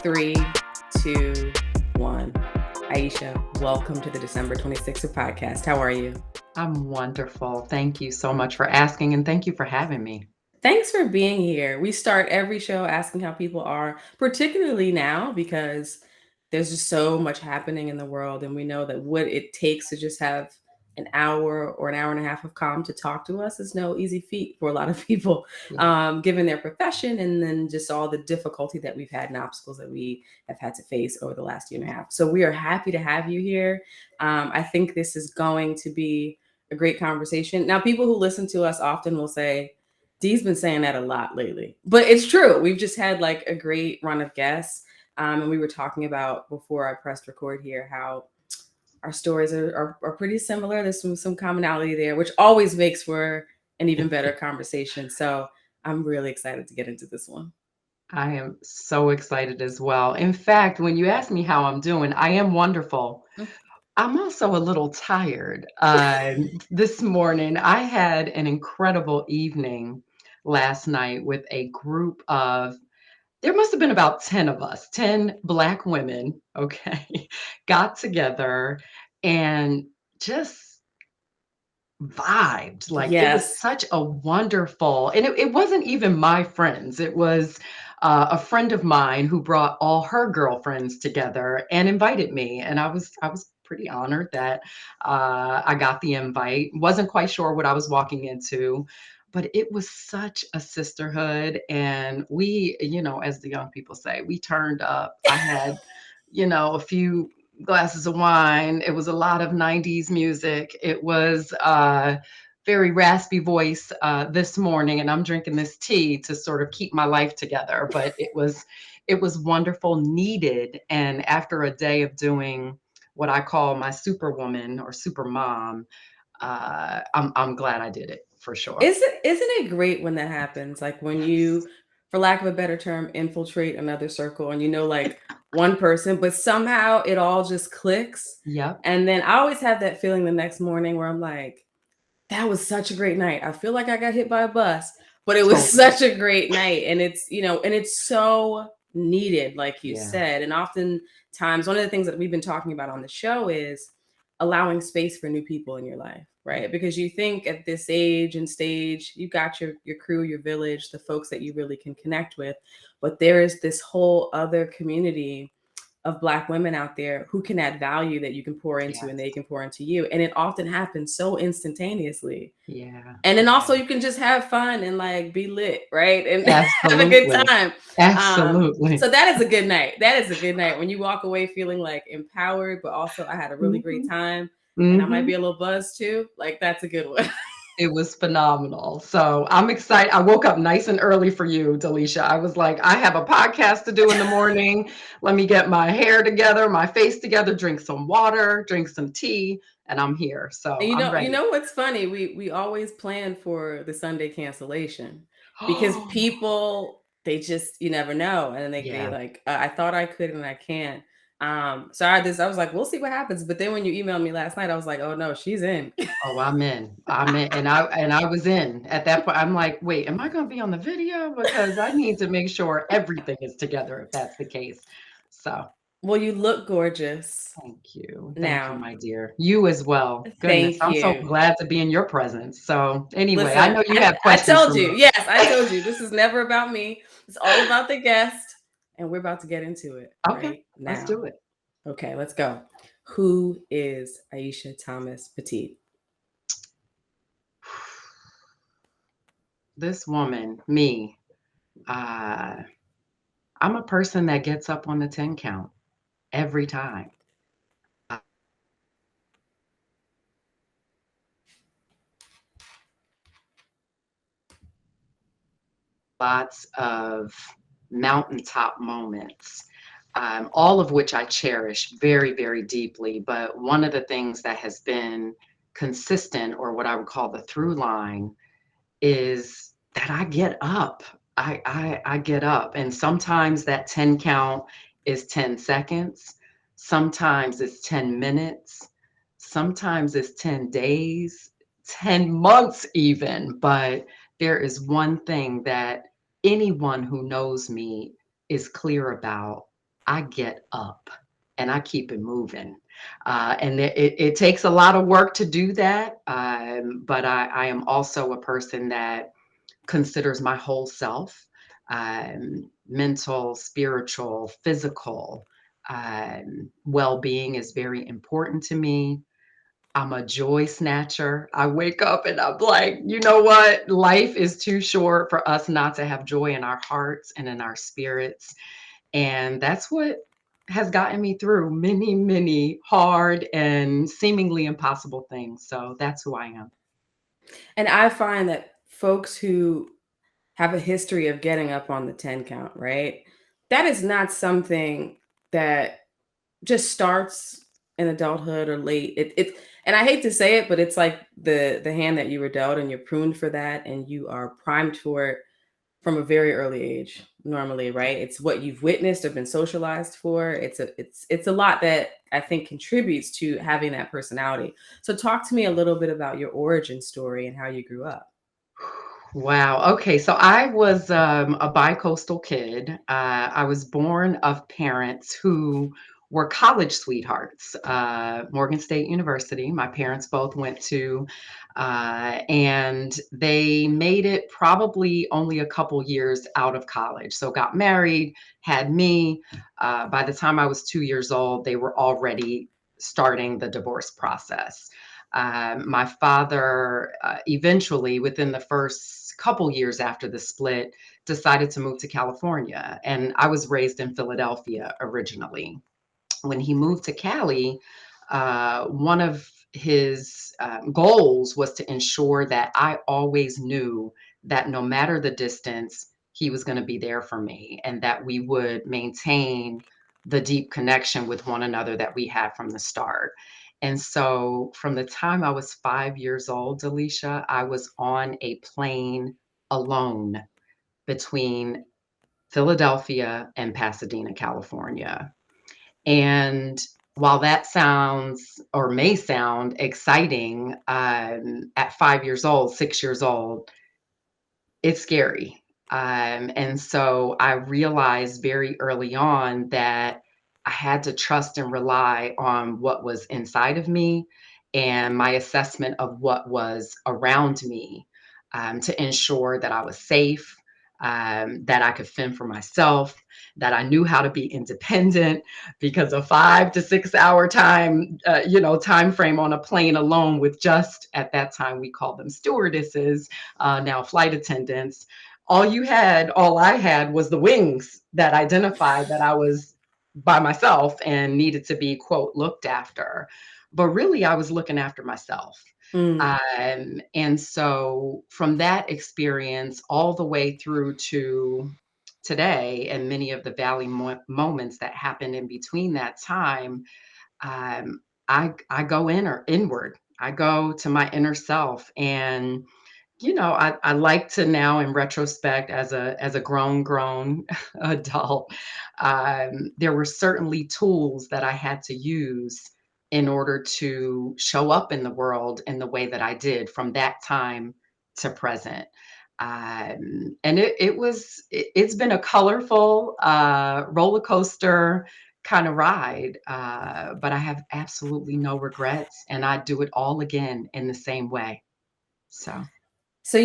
3, 2, 1. Aisha, welcome to the December 26th podcast. How are you? I'm wonderful. Thank you so much for asking, and thank you for having me. Thanks for being here. We start every show asking how people are, particularly now because there's just so much happening in the world. And we know that what it takes to just have an hour or an hour and a half of calm to talk to us is no easy feat for a lot of people, Yeah. given their profession and then just all the difficulty that we've had and obstacles that we have had to face over the last year and a half. So we are happy to have you here. I think this is going to be a great conversation. Now, people who listen to us often will say, Dee's been saying that a lot lately, but it's true. We've just had like a great run of guests. And we were talking about before I pressed record here how our stories are pretty similar. There's some commonality there, which always makes for an even better conversation. So I'm really excited to get into this one. I am so excited as well. In fact, when you ask me how I'm doing, I am wonderful. I'm also a little tired. This morning, I had an incredible evening last night with a group of, there must have been about 10 of us, 10 Black women, okay, got together and just vibed. Like it was Yes. such a wonderful, and it wasn't even my friends. It was a friend of mine who brought all her girlfriends together and invited me, and I was pretty honored that I got the invite. Wasn't quite sure what I was walking into. But it was such a sisterhood. And we, as the young people say, we turned up. I had, a few glasses of wine. It was a lot of 90s music. It was very raspy voice this morning, and I'm drinking this tea to sort of keep my life together. But it was wonderful, needed. And after a day of doing what I call my superwoman or super mom, I'm glad I did it for sure. Isn't it great when that happens? Like when Yes. you, for lack of a better term, infiltrate another circle and you know like one person, but somehow it all just clicks. Yep. And then I always have that feeling the next morning where I'm like, that was such a great night. I feel like I got hit by a bus, but it was Totally. such a great night. And it's so needed, like you Yeah. said. And oftentimes, one of the things that we've been talking about on the show is allowing space for new people in your life, right? Because you think at this age and stage, you got your crew, your village, the folks that you really can connect with. But there is this whole other community of Black women out there who can add value that you can pour into and they Yes. can pour into you. And it often happens so instantaneously. Yeah. And then Yeah. also you can just have fun and like be lit, right? And have a good Absolutely. time. So Absolutely. that is a good night. That is a good night when you walk away feeling like empowered, but also I had a really great Mhm. time and I might be Mhm. a little buzzed too. Like that's a good one. It was phenomenal. So I'm excited. I woke up nice and early for you, Delisha. I was like, I have a podcast to do in the morning. Let me get my hair together, my face together, drink some water, drink some tea, and I'm here. And So I'm you ready. know what's funny? We always plan for the Sunday cancellation because people they just you never know, and then they Yeah. like I thought I could and I can't. So I was like, we'll see what happens. But then when you emailed me last night, I was like, oh no, she's in. Oh, I'm in. I'm in. And I was in at that point. I'm like, wait, am I gonna be on the video? Because I need to make sure everything is together if that's the case. So Well, you look gorgeous thank you. Thank you, now. my dear. You as well. Goodness, Thank I'm so you. glad to be in your presence. So anyway, I Listen, know you have I questions for told you. me. Yes, I told you. This is never about me. It's all about the guest, and we're about to get into it Okay, right let's now. do it. Okay, let's go. Who is Aisha Thomas-Petit? This woman, me, uh, I'm a person that gets up on the 10 count every time. Lots of mountaintop moments, all of which I cherish very, very deeply. But one of the things that has been consistent, or what I would call the through line, is that I get up. I get up, and sometimes that 10 count is 10 seconds, sometimes it's 10 minutes, sometimes it's 10 days, 10 months even. But there is one thing that anyone who knows me is clear about. I get up and I keep it moving. And it takes a lot of work to do that. But I am also a person that considers my whole self, mental, spiritual, physical well being is very important to me. I'm a joy snatcher. I wake up and I'm like, you know what? Life is too short for us not to have joy in our hearts and in our spirits. And that's what has gotten me through many, many hard and seemingly impossible things. So that's who I am. And I find that folks who have a history of getting up on the 10 count, right? That is not something that just starts in adulthood or late. It and I hate to say it, but it's like the hand that you were dealt and you're pruned for that and you are primed for it from a very early age normally, right? It's what you've witnessed or been socialized for. It's a lot that I think contributes to having that personality. So talk to me a little bit about your origin story and how you grew up. Wow. Okay. So I was a bi-coastal kid. I was born of parents who were college sweethearts. Morgan State University. My parents both went to, and they made it probably only a couple years out of college. So got married, had me. By the time I was 2 years old, they were already starting the divorce process. My father eventually, within the first couple years after the split, decided to move to California. And I was raised in Philadelphia originally. When he moved to Cali, one of his goals was to ensure that I always knew that no matter the distance, he was going to be there for me and that we would maintain the deep connection with one another that we had from the start. And so from the time I was 5 years old, Alicia, I was on a plane alone between Philadelphia and Pasadena, California. And while that sounds or may sound exciting, at 5 years old, 6 years old, it's scary. And so I realized very early on that I had to trust and rely on what was inside of me and my assessment of what was around me to ensure that I was safe, that I could fend for myself, that I knew how to be independent because a 5 to 6 hour time frame on a plane alone with just at that time we called them stewardesses, now flight attendants. All I had was the wings that identified that I was by myself and needed to be, quote, looked after. But really, I was looking after myself. Mm. And so from that experience all the way through to today and many of the valley moments that happened in between that time, um, I go inward. I go to my inner self and I like to now in retrospect as a grown adult, there were certainly tools that I had to use in order to show up in the world in the way that I did from that time to present. And it's been a colorful roller coaster kind of ride, but I have absolutely no regrets, and I do it all again in the same way. So. So,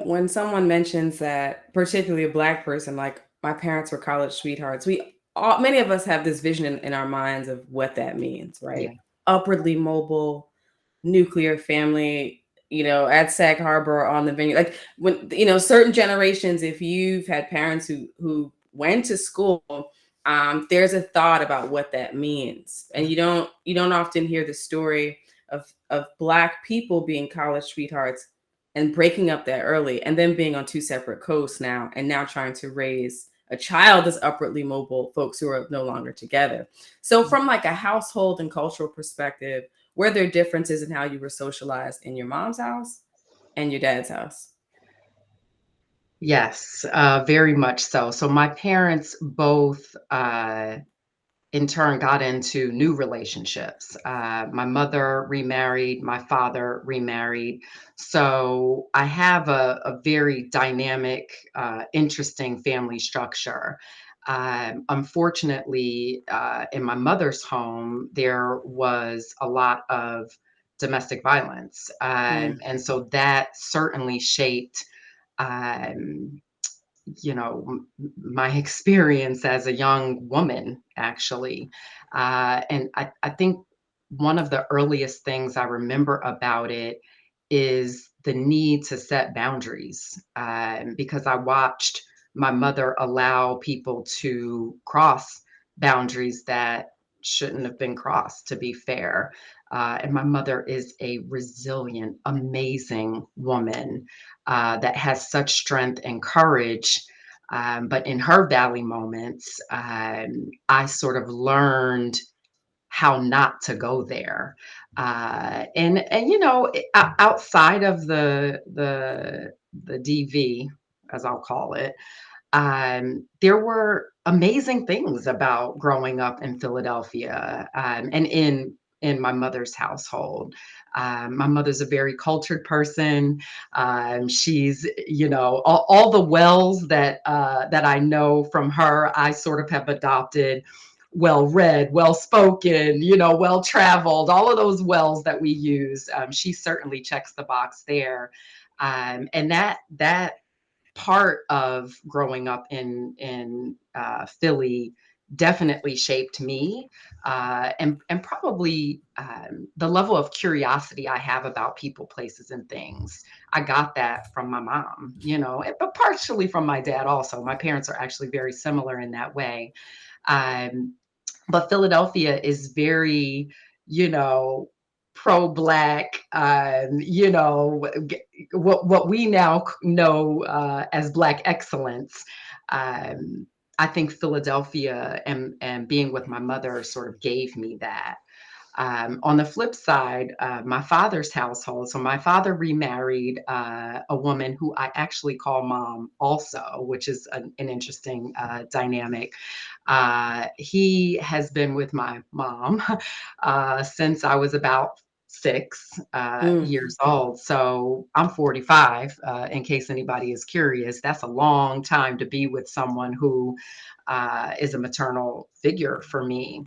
when someone mentions that, particularly a Black person, like my parents were college sweethearts, many of us have this vision in our minds of what that means, right? Yeah. Upwardly mobile, nuclear family, at Sag Harbor or on the Vineyard. Like when, certain generations, if you've had parents who went to school, there's a thought about what that means. And you don't often hear the story of Black people being college sweethearts and breaking up that early and then being on two separate coasts now and now trying to raise a child as upwardly mobile folks who are no longer together. So from like a household and cultural perspective, were there differences in how you were socialized in your mom's house and your dad's house? Yes, very much so. So my parents both, in turn, got into new relationships. My mother remarried, my father remarried. So I have a very dynamic, interesting family structure. Unfortunately, in my mother's home, there was a lot of domestic violence. Mm, And so that certainly shaped, um, my experience as a young woman, actually. And I think one of the earliest things I remember about it is the need to set boundaries, because I watched my mother allow people to cross boundaries that shouldn't have been crossed, to be fair. And my mother is a resilient, amazing woman, that has such strength and courage. But in her valley moments, I sort of learned how not to go there. And outside of the DV, as I'll call it, there were amazing things about growing up in Philadelphia, and in my mother's household. My mother's a very cultured person. She's, all the wells that I know from her, I sort of have adopted. Well read, well spoken, well traveled, all of those wells that we use. She certainly checks the box there. And that part of growing up in Philly definitely shaped me, and probably, the level of curiosity I have about people, places, and things. I got that from my mom, but partially from my dad also. My parents are actually very similar in that way. Um, but Philadelphia is very, you know, pro-black, what we now know as Black excellence. Um, I think Philadelphia and being with my mother sort of gave me that. On the flip side, my father's household. So my father remarried a woman who I actually call mom, also, which is an interesting dynamic. He has been with my mom since I was about 6 years mm, old. So I'm 45, in case anybody is curious. That's a long time to be with someone who is a maternal figure for me.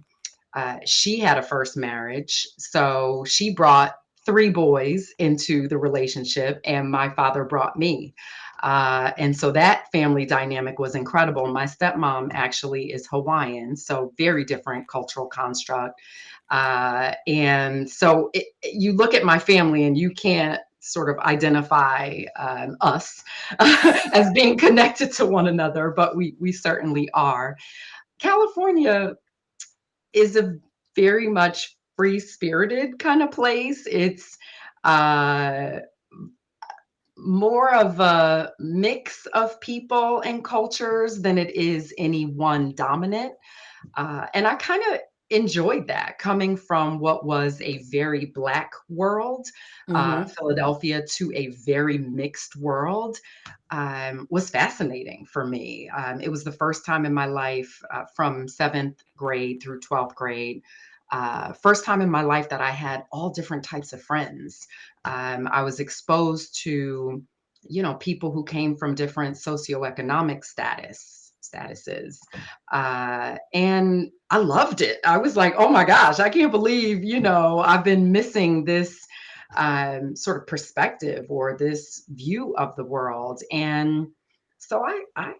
She had a first marriage, so she brought 3 boys into the relationship, and my father brought me. And so that family dynamic was incredible. My stepmom actually is Hawaiian, so very different cultural construct. And so you look at my family and you can't sort of identify us as being connected to one another, but we certainly are. California is a very much free-spirited kind of place. It's uh, more of a mix of people and cultures than it is any one dominant. And I kind of enjoyed that, coming from what was a very Black world, mm-hmm, Philadelphia, to a very mixed world, was fascinating for me. It was the first time in my life, from seventh grade through 12th grade. First time in my life that I had all different types of friends. I was exposed to, people who came from different socioeconomic statuses, and I loved it. I was like, oh my gosh, I can't believe, I've been missing this sort of perspective or this view of the world. And so I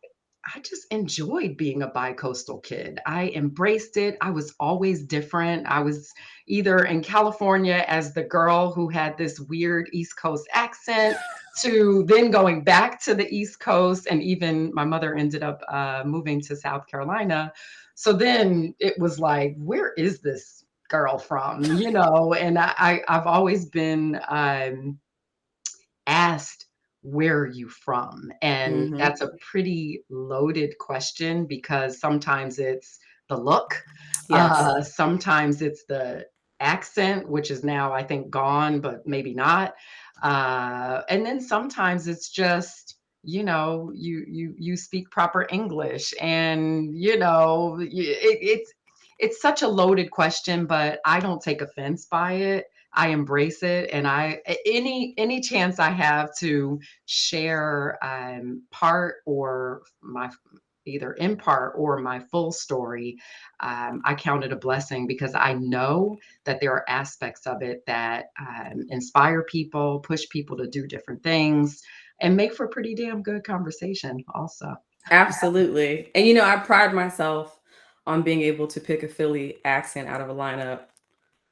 just enjoyed being a bi-coastal kid. I embraced it. I was always different. I was either in California as the girl who had this weird East Coast accent, to then going back to the East Coast. And even my mother ended up moving to South Carolina. So then it was like, where is this girl from? And I've always been asked, where are you from? And mm-hmm. that's a pretty loaded question, because sometimes it's the look, Yes. sometimes it's the accent, which is now, I think, gone, but maybe not. And then sometimes it's just, you speak proper English, and it's such a loaded question, but I don't take offense by it. I embrace it, and any chance I have to share part or either in part or my full story, I count it a blessing because I know that there are aspects of it that inspire people, push people to do different things, and make for pretty damn good conversation, also. Absolutely. And I pride myself on being able to pick a Philly accent out of a lineup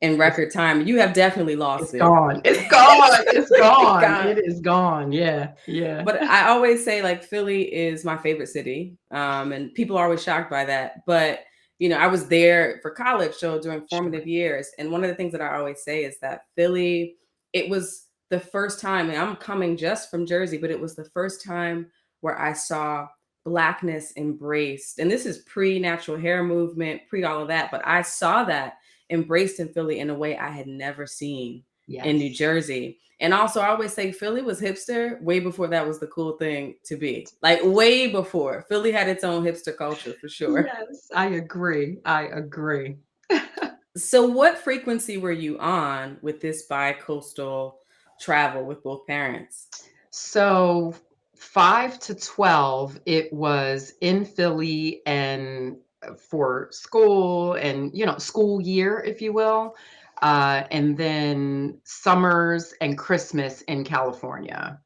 in It's record time. You have definitely it's lost it. gone. It's It's gone. It's really gone. gone. It is gone. Yeah. Yeah. But I always say like Philly is my favorite city. And people are always shocked by that. But I was there for college, so during Sure. formative years. And one of the things that I always say is that Philly, it was the first time, and I'm coming just from Jersey, but it was the first time where I saw Blackness embraced. And this is pre-natural hair movement, pre all of that. But I saw that embraced in Philly in a way I had never seen in New Yes. Jersey. And also, I always say Philly was hipster way before that was the cool thing to be. Like, way before. Philly had its own hipster culture for sure. Yes, I agree. I agree. So, what frequency were you on with this bi-coastal travel with both parents? So 5 to 12, it was in Philly and for school and, school year, if you will. And then summers and Christmas in California.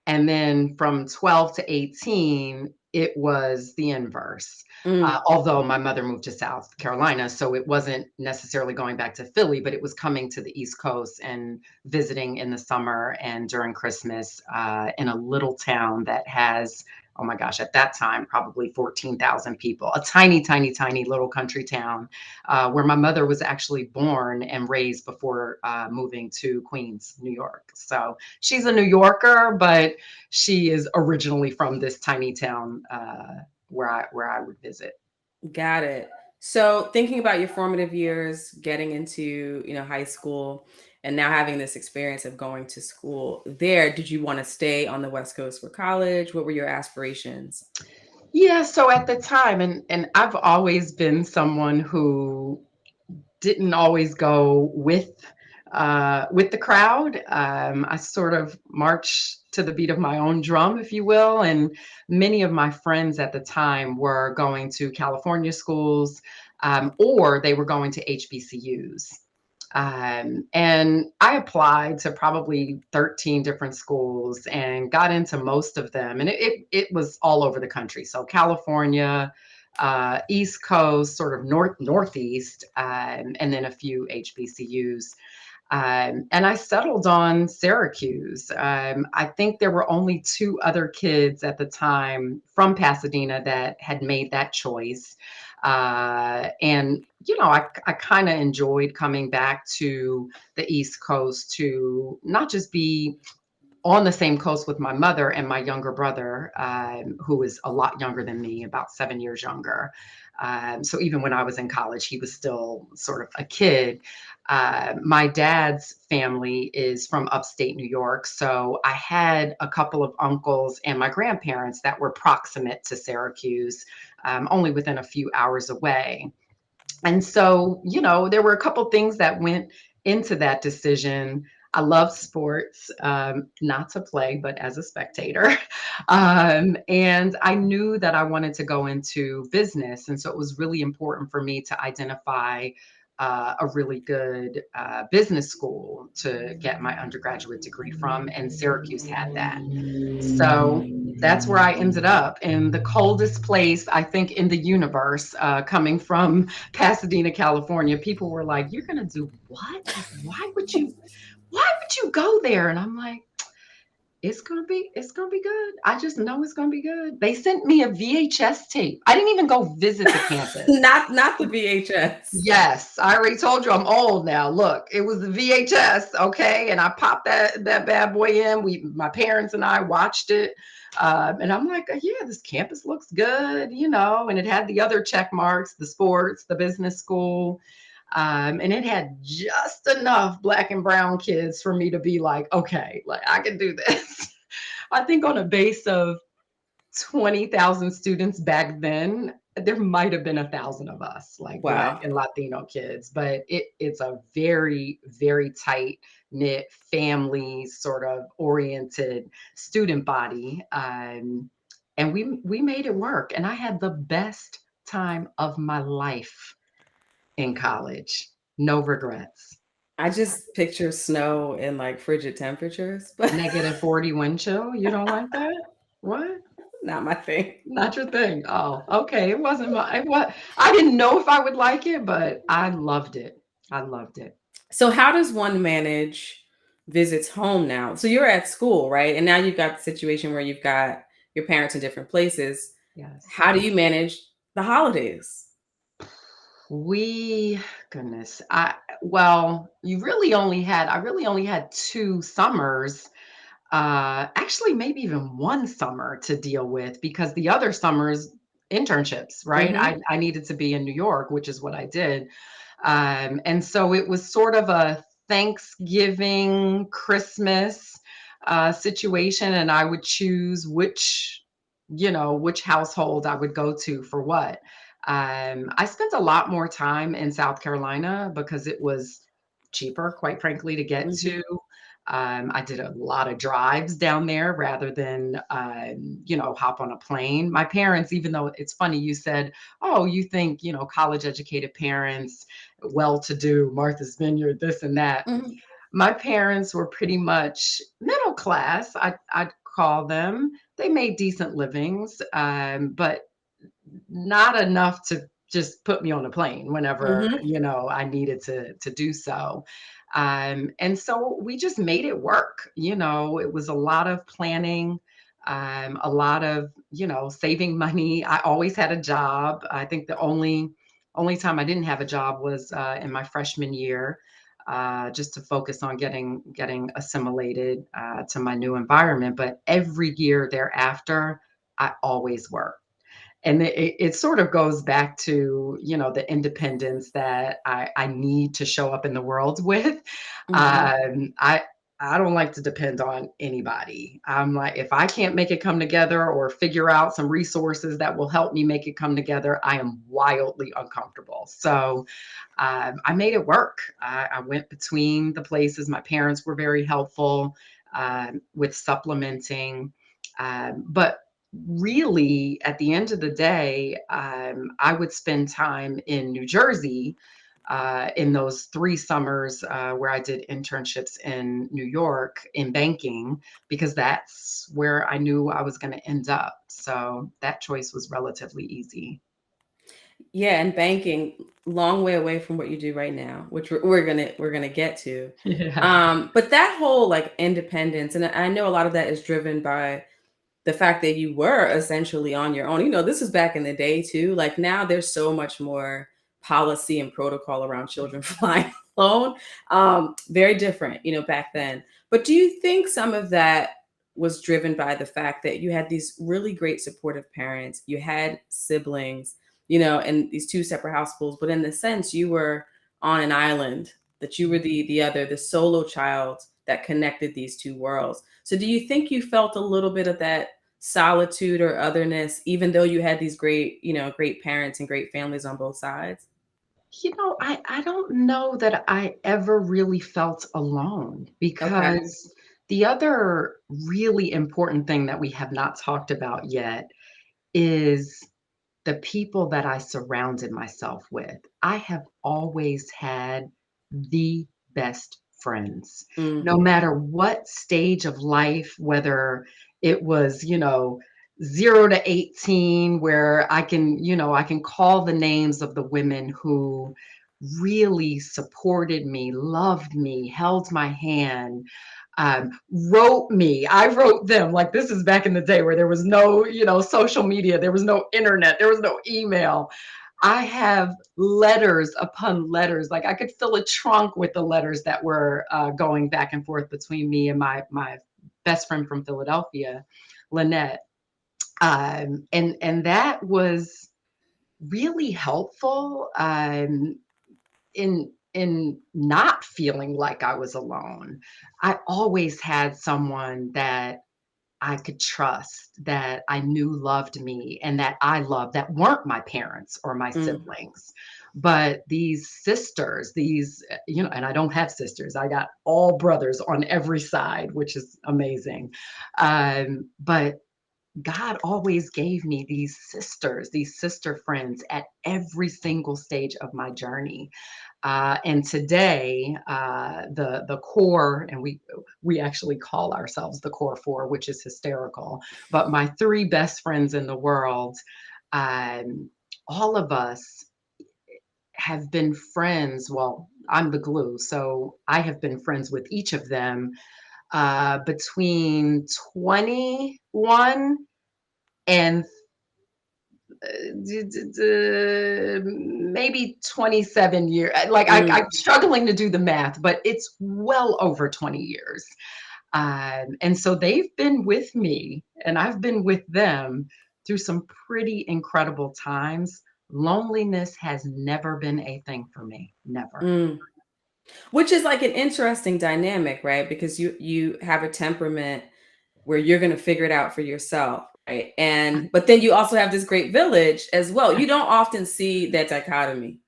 And then from 12 to 18, it was the inverse. Mm, Although my mother moved to South Carolina, so it wasn't necessarily going back to Philly, but it was coming to the East Coast and visiting in the summer and during Christmas in a little town that has, oh my gosh, at that time, probably 14,000 people, a tiny, tiny, tiny little country town where my mother was actually born and raised before moving to Queens, New York. So she's a New Yorker, but she is originally from this tiny town where I would visit. got it. So, thinking about your formative years, getting into, high school, and now having this experience of going to school there, did you want to stay on the West Coast for college? What were your aspirations? Yeah, so at the time, and I've always been someone who didn't always go with the crowd. I sort of march to the beat of my own drum, if you will. And many of my friends at the time were going to California schools, or they were going to HBCUs. And I applied to probably 13 different schools and got into most of them. And it was all over the country. So California, East Coast, sort of Northeast, and then a few HBCUs. And I settled on Syracuse. I think there were only two other kids at the time from Pasadena that had made that choice. And, I kind of enjoyed coming back to the East Coast to not just be on the same coast with my mother and my younger brother, who is a lot younger than me, about 7 years younger. So even when I was in college, he was still sort of a kid. My dad's family is from upstate New York. So I had a couple of uncles and my grandparents that were proximate to Syracuse, only within a few hours away. And so, there were a couple things that went into that decision. I love sports, not to play, but as a spectator. And I knew that I wanted to go into business. And so it was really important for me to identify a really good business school to get my undergraduate degree from. And Syracuse had that. So that's where I ended up in the coldest place, I think, in the universe, coming from Pasadena, California. People were like, "You're going to do what? Like, why would you go there?" And I'm like, it's gonna be good. I just know it's gonna be good. They sent me a VHS tape. I didn't even go visit the campus. Not the VHS. Yes, I already told you I'm old now. Look, it was the VHS, okay, and I popped that bad boy in. My parents and I watched it, and I'm like, yeah, this campus looks good, and it had the other check marks, the sports, the business school, and it had just enough black and brown kids for me to be like, okay, like I can do this. I think on a base of 20,000 students back then, there might have been 1,000 of us, like Black Wow. and Latino kids, but it's a very, very tight knit, family sort of oriented student body. and we made it work, and I had the best time of my life in college. No regrets. I just picture snow and like frigid temperatures, but -40 wind chill, you don't like that? What? not my thing. Not your thing. Oh, okay. It wasn't my it wa I didn't know if I would like it, but I loved it. I loved it. So how does one manage visits home now? So you're at school, right? And now you've got the situation where you've got your parents in different places. Yes. How do you manage the holidays? We goodness, I really only had 2 summers, actually, maybe even 1 summer to deal with because the other summers, internships, right? Mhm. I needed to be in New York, which is what I did. And so it was sort of a Thanksgiving, Christmas situation, and I would choose which household I would go to for what. I spent a lot more time in South Carolina because it was cheaper, quite frankly, to get Mhm. to. I did a lot of drives down there rather than, hop on a plane. My parents, even though it's funny, you said, oh, you think, college educated parents, well to do, Martha's Vineyard, this and that. Mhm. My parents were pretty much middle class, I'd call them. They made decent livings, but not enough to just put me on a plane whenever, Mhm. I needed to do so. And so we just made it work. It was a lot of planning, a lot of, saving money. I always had a job. I think the only time I didn't have a job was in my freshman year, just to focus on getting assimilated to my new environment. But every year thereafter, I always worked. And it sort of goes back to, the independence that I need to show up in the world with. Mhm. I don't like to depend on anybody. I'm like, if I can't make it come together or figure out some resources that will help me make it come together, I am wildly uncomfortable. So I made it work. I went between the places. My parents were very helpful with supplementing. But really, at the end of the day, I would spend time in New Jersey in those 3 summers where I did internships in New York in banking because that's where I knew I was going to end up. So that choice was relatively easy. Yeah, and banking, long way away from what you do right now, which we're gonna get to. Yeah. But that whole like independence, and I know a lot of that is driven by the fact that you were essentially on your own. This is back in the day too. Like now there's so much more policy and protocol around children flying alone. Very different, back then. But do you think some of that was driven by the fact that you had these really great supportive parents, you had siblings, and these two separate households, but in the sense you were on an island, that you were the solo child that connected these two worlds. So do you think you felt a little bit of that solitude or otherness, even though you had these great parents and great families on both sides? I don't know that I ever really felt alone Okay. because the other really important thing that we have not talked about yet is the people that I surrounded myself with. I have always had the best friends. Mm, No matter what stage of life, whether it was, 0 to 18, where I can call the names of the women who really supported me, loved me, held my hand, wrote me. I wrote them. Like, this is back in the day where there was no, social media, there was no internet, there was no email. I have letters upon letters. Like, I could fill a trunk with the letters that were going back and forth between me and my best friend from Philadelphia, Lynette. And that was really helpful in not feeling like I was alone. I always had someone that I could trust, that I knew loved me and that I loved, that weren't my parents or my mm. siblings. But these sisters, and I don't have sisters. I got all brothers on every side, which is amazing. But God always gave me these sisters, these sister friends at every single stage of my journey. And today, the core, and we actually call ourselves the core four, which is hysterical. But my three best friends in the world, um, all of us have been friends. Well, I'm the glue, so I have been friends with each of them between 21 and maybe 27 years. Like I'm Mm, struggling to do the math, but it's well over 20 years. And so they've been with me, and I've been with them through some pretty incredible times. Loneliness has never been a thing for me. Never. mm. Which is like an interesting dynamic, right? Because you have a temperament where you're going to figure it out for yourself, right? And but then you also have this great village as well. You don't often see that dichotomy.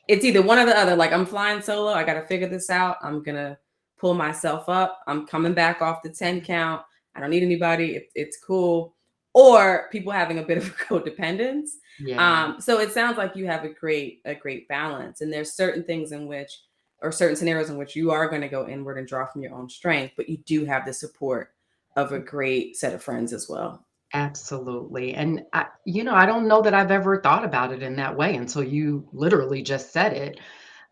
It's either one or the other. Like I'm flying solo, I got to figure this out. I'm going to pull myself up. I'm coming back off the 10 count. I don't need anybody. It's cool. Or people having a bit of codependence. Yeah. So it sounds like you have a great balance. And there's certain things in which, or certain scenarios in which you are going to go inward and draw from your own strength, but you do have the support of a great set of friends as well. Absolutely. And I don't know that I've ever thought about it in that way until you literally just said it.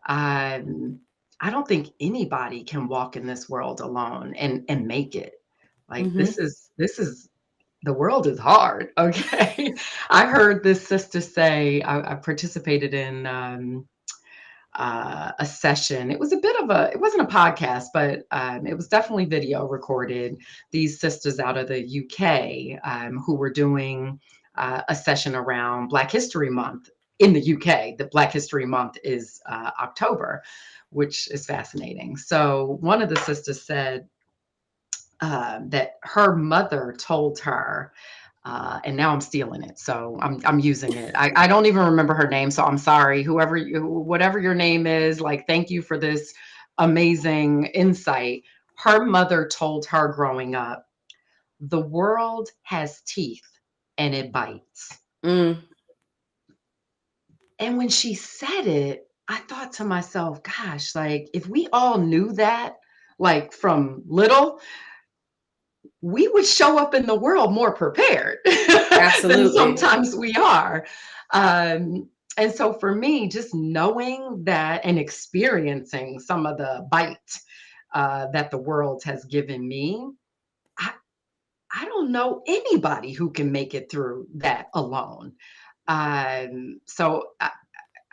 Um, I don't think anybody can walk in this world alone and make it. Like Hmm. this is the world is hard. Okay. I heard this sister say, I participated in a session. It was a bit of it wasn't a podcast, but it was definitely video recorded. These sisters out of the UK who were doing a session around Black History Month in the UK. The Black History Month is October, which is fascinating. So one of the sisters said that her mother told her, and now I'm stealing it, so I'm using it. I don't even remember her name, so I'm sorry. Whatever your name is, like, thank you for this amazing insight. Her mother told her growing up, "The world has teeth and it bites." Mm, And when she said it, I thought to myself, "Gosh, like if we all knew that, like from little, we would show up in the world more prepared than absolutely. sometimes we are." And so for me, just knowing that and experiencing some of the bite that the world has given me, I, I don't know anybody who can make it through that alone. So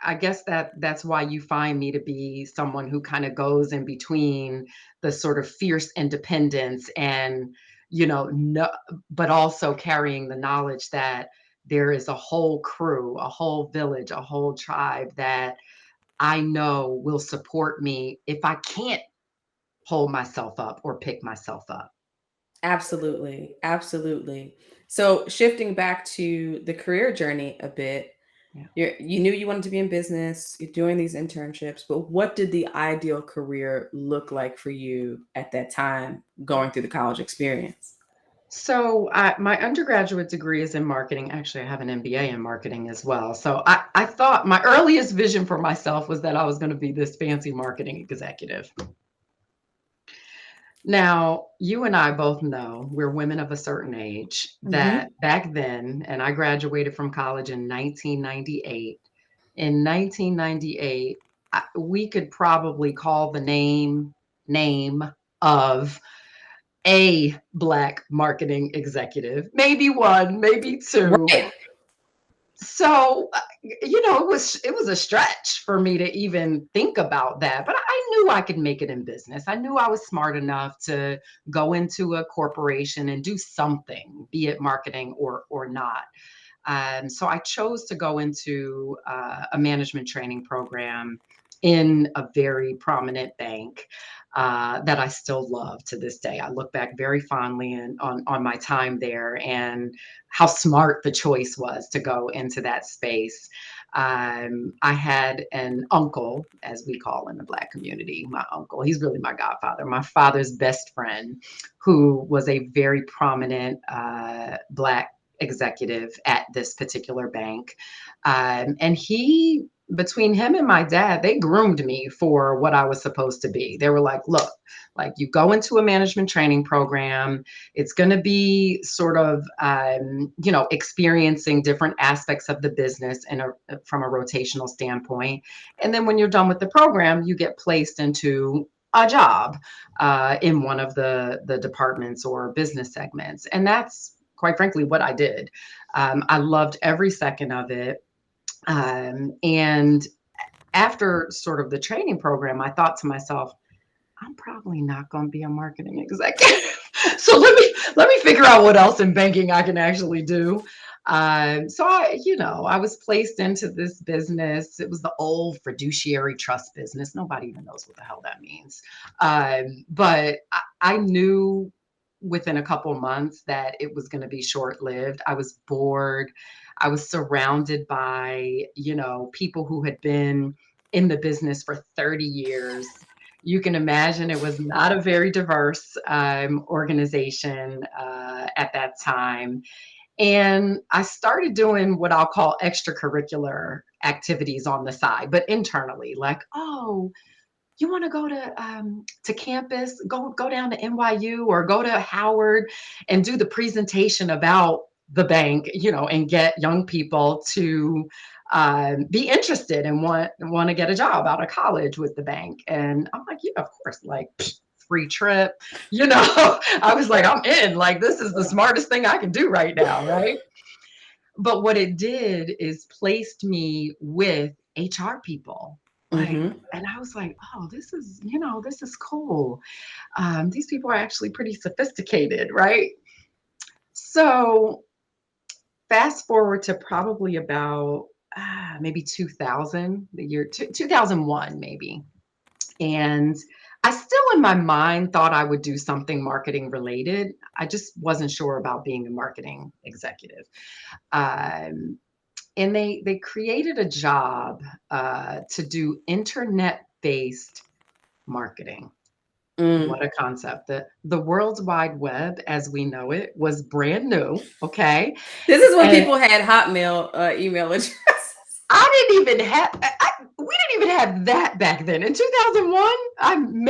I guess that's why you find me to be someone who kind of goes in between the sort of fierce independence and, no, but also carrying the knowledge that there is a whole crew, a whole village, a whole tribe that I know will support me if I can't pull myself up or pick myself up. Absolutely. Absolutely. So shifting back to the career journey a bit, Yeah. you knew you wanted to be in business, you're doing these internships, but what did the ideal career look like for you at that time going through the college experience? So my undergraduate degree is in marketing. Actually, I have an MBA in marketing as well. So I thought my earliest vision for myself was that I was going to be this fancy marketing executive. Now, you and I both know we're women of a certain age that Hmm. back then, and I graduated from college in 1998. In 1998, we could probably call the name of a Black marketing executive, maybe one, maybe two. Right. So, it was a stretch for me to even think about that, but I knew I could make it in business. I knew I was smart enough to go into a corporation and do something, be it marketing or not. So I chose to go into a management training program in a very prominent bank. that I still love to this day. I look back very fondly on my time there and how smart the choice was to go into that space. I had an uncle, as we call in the Black community, my uncle. He's really my godfather, my father's best friend, who was a very prominent Black executive at this particular bank. And between him and my dad, they groomed me for what I was supposed to be. They were like, look, like you go into a management training program, it's going to be sort of, experiencing different aspects of the business from a rotational standpoint. And then when you're done with the program, you get placed into a job in one of the departments or business segments. And that's quite frankly what I did. I loved every second of it. And after sort of the training program, I thought to myself, I'm probably not going to be a marketing executive. So let me figure out what else in banking I can actually do. So I was placed into this business. It was the old fiduciary trust business. Nobody even knows what the hell that means. But I knew within a couple months that it was going to be short lived. I was bored. I was surrounded by, people who had been in the business for 30 years. You can imagine it was not a very diverse organization at that time. And I started doing what I'll call extracurricular activities on the side, but internally, like, oh, you want to go to campus, go down to NYU or go to Howard and do the presentation about the bank, and get young people to be interested and want to get a job out of college with the bank. And I'm like, yeah, of course, like free trip, I was like, I'm in, like, this is the smartest thing I can do right now, right? But what it did is placed me with HR people. Like, Mm-hmm. and I was like, oh, this is cool. These people are actually pretty sophisticated, right? So fast forward to probably about maybe 2000, the year 2001, maybe. And I still in my mind thought I would do something marketing related. I just wasn't sure about being a marketing executive. Um, and they created a job to do internet based marketing. Mm. What a concept. The World Wide Web, as we know it, was brand new. Okay. This is when And people had Hotmail email addresses. I didn't even have, we didn't even have that back then. In 2001,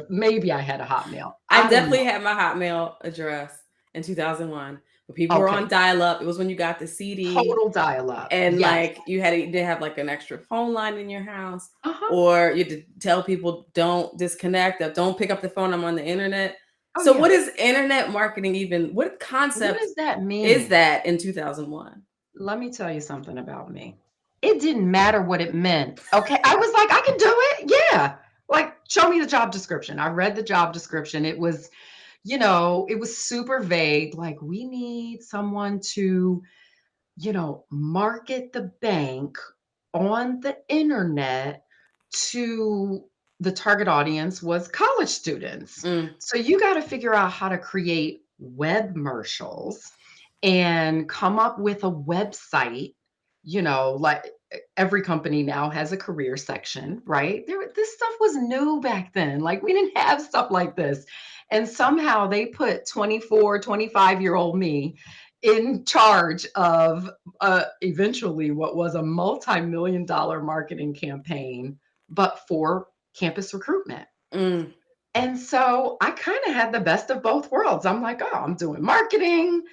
maybe I had a Hotmail. I I don't definitely know. had my Hotmail address in 2001. But people were on Okay. dial up. It was when you got the CD Total dial up. and Yes. like you didn't have like an extra phone line in your house, Uh-huh. or you had to tell people don't disconnect, or don't pick up the phone, I'm on the internet. Oh, So yeah. what is internet marketing even? What What concept does that is mean? that in 2001? Let me tell you something about me. It didn't matter what it meant. Okay. I was like, I can do it. Yeah. Like, show me the job description. I read the job description. It was super vague. Like, we need someone to, market the bank on the internet to the target audience was college students. Mm, So you got to figure out how to create web commercials and come up with a website, like every company now has a career section, right? This stuff was new back then. Like we didn't have stuff like this. And somehow they put 24, 25-year-old me in charge of eventually what was a multi-million dollar marketing campaign, but for campus recruitment. mm, And so I kind of had the best of both worlds. I'm like, oh, I'm doing marketing,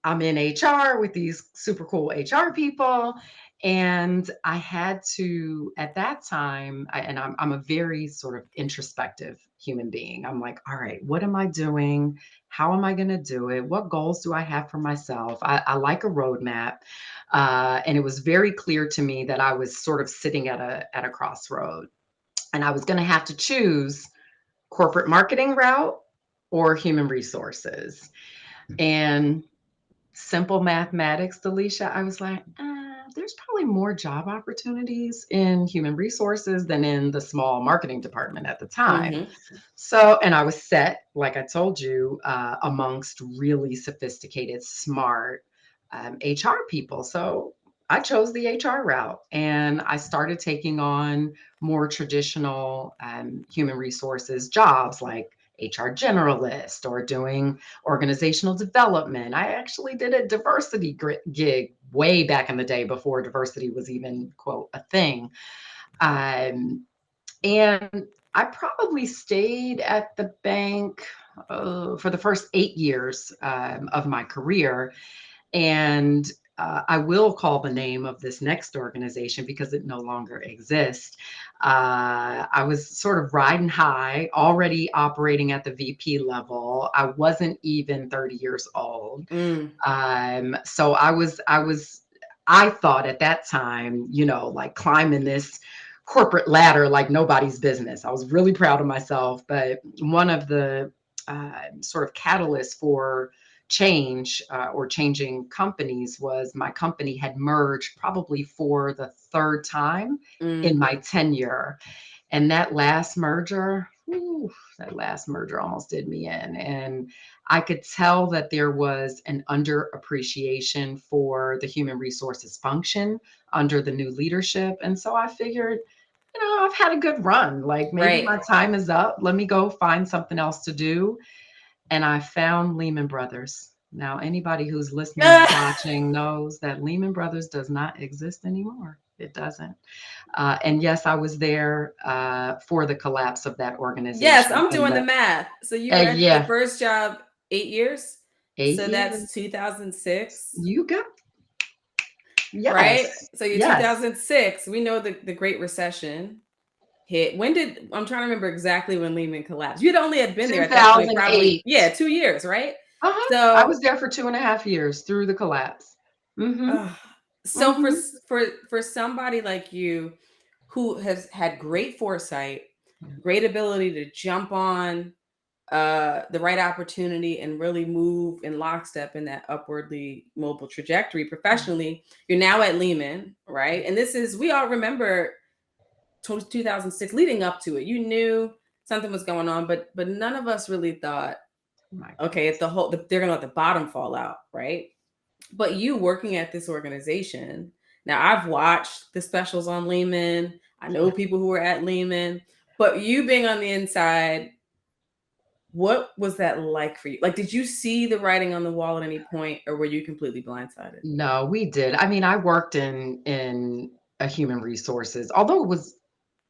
I'm in HR with these super cool HR people. And I had to, at that time, I'm a very sort of introspective human being. I'm like, all right, what am I doing? How am I going to do it? What goals do I have for myself? I like a roadmap. And it was very clear to me that I was sort of sitting at a crossroad and I was going to have to choose corporate marketing route or human resources. And simple mathematics, Delisha, I was like, there's probably more job opportunities in human resources than in the small marketing department at the time. Mm-hmm. So, and I was set, like I told you, amongst really sophisticated, smart HR people. So I chose the HR route and I started taking on more traditional human resources jobs like HR generalist or doing organizational development. I actually did a diversity gig way back in the day before diversity was even, quote, a thing. Um, and I probably stayed at the bank for the first 8 years of my career. And I will call the name of this next organization because it no longer exists. I was sort of riding high, already operating at the VP level. I wasn't even 30 years old. Mm. So I thought at that time, like climbing this corporate ladder like nobody's business. I was really proud of myself. But one of the sort of catalysts for change or changing companies was my company had merged probably for the third time in Mm. my tenure. And that last merger, whew, that last merger almost did me in. And I could tell that there was an underappreciation for the human resources function under the new leadership. And so I figured, I've had a good run. Like maybe Right. my time is up. Let me go find something else to do. And I found Lehman Brothers. Now, anybody who's listening, watching knows that Lehman Brothers does not exist anymore. It doesn't. And yes, I was there for the collapse of that Yes, organization. I'm And doing the math. So you were at the yeah, first job 8 years. 8 years. So that's 2006, You got right? yes, So you're yes. 2006. We know the Great Recession hit. When did I'm trying to remember exactly when Lehman collapsed? You'd only had been there at that point, probably, 2008. yeah, 2 years, right? Uh-huh. I So was there for 2.5 years through the collapse. Mm-hmm. Ugh. So for Mm-hmm. s- for for somebody like you who has had great foresight, great ability to jump on the right opportunity and really move in lockstep in that upwardly mobile trajectory professionally, you're now at Lehman, right? And this is we all remember 2006 leading up to it. You knew something was going on, but none of us really thought, My okay, goodness. they're gonna let the bottom fall out, right? But you working at this organization, now I've watched the specials on Lehman. I know people who were at Lehman, but you being on the inside, what was that like for you? Like, did you see the writing on the wall at any point, or were you completely blindsided? No, we did. I mean, I worked in a human resources, although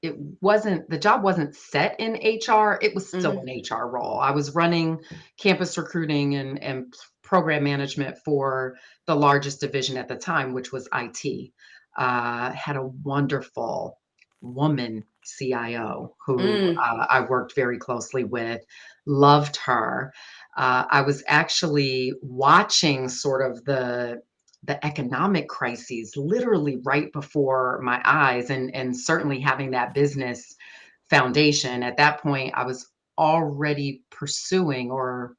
it wasn't the job wasn't set in HR, it was still Mm, an HR role. I was running campus recruiting and program management for the largest division at the time, which was IT. Had a wonderful woman CIO who mm, I worked very closely with, loved her. I was actually watching sort of the economic crises literally right before my eyes and certainly having that business foundation at that point I was already pursuing or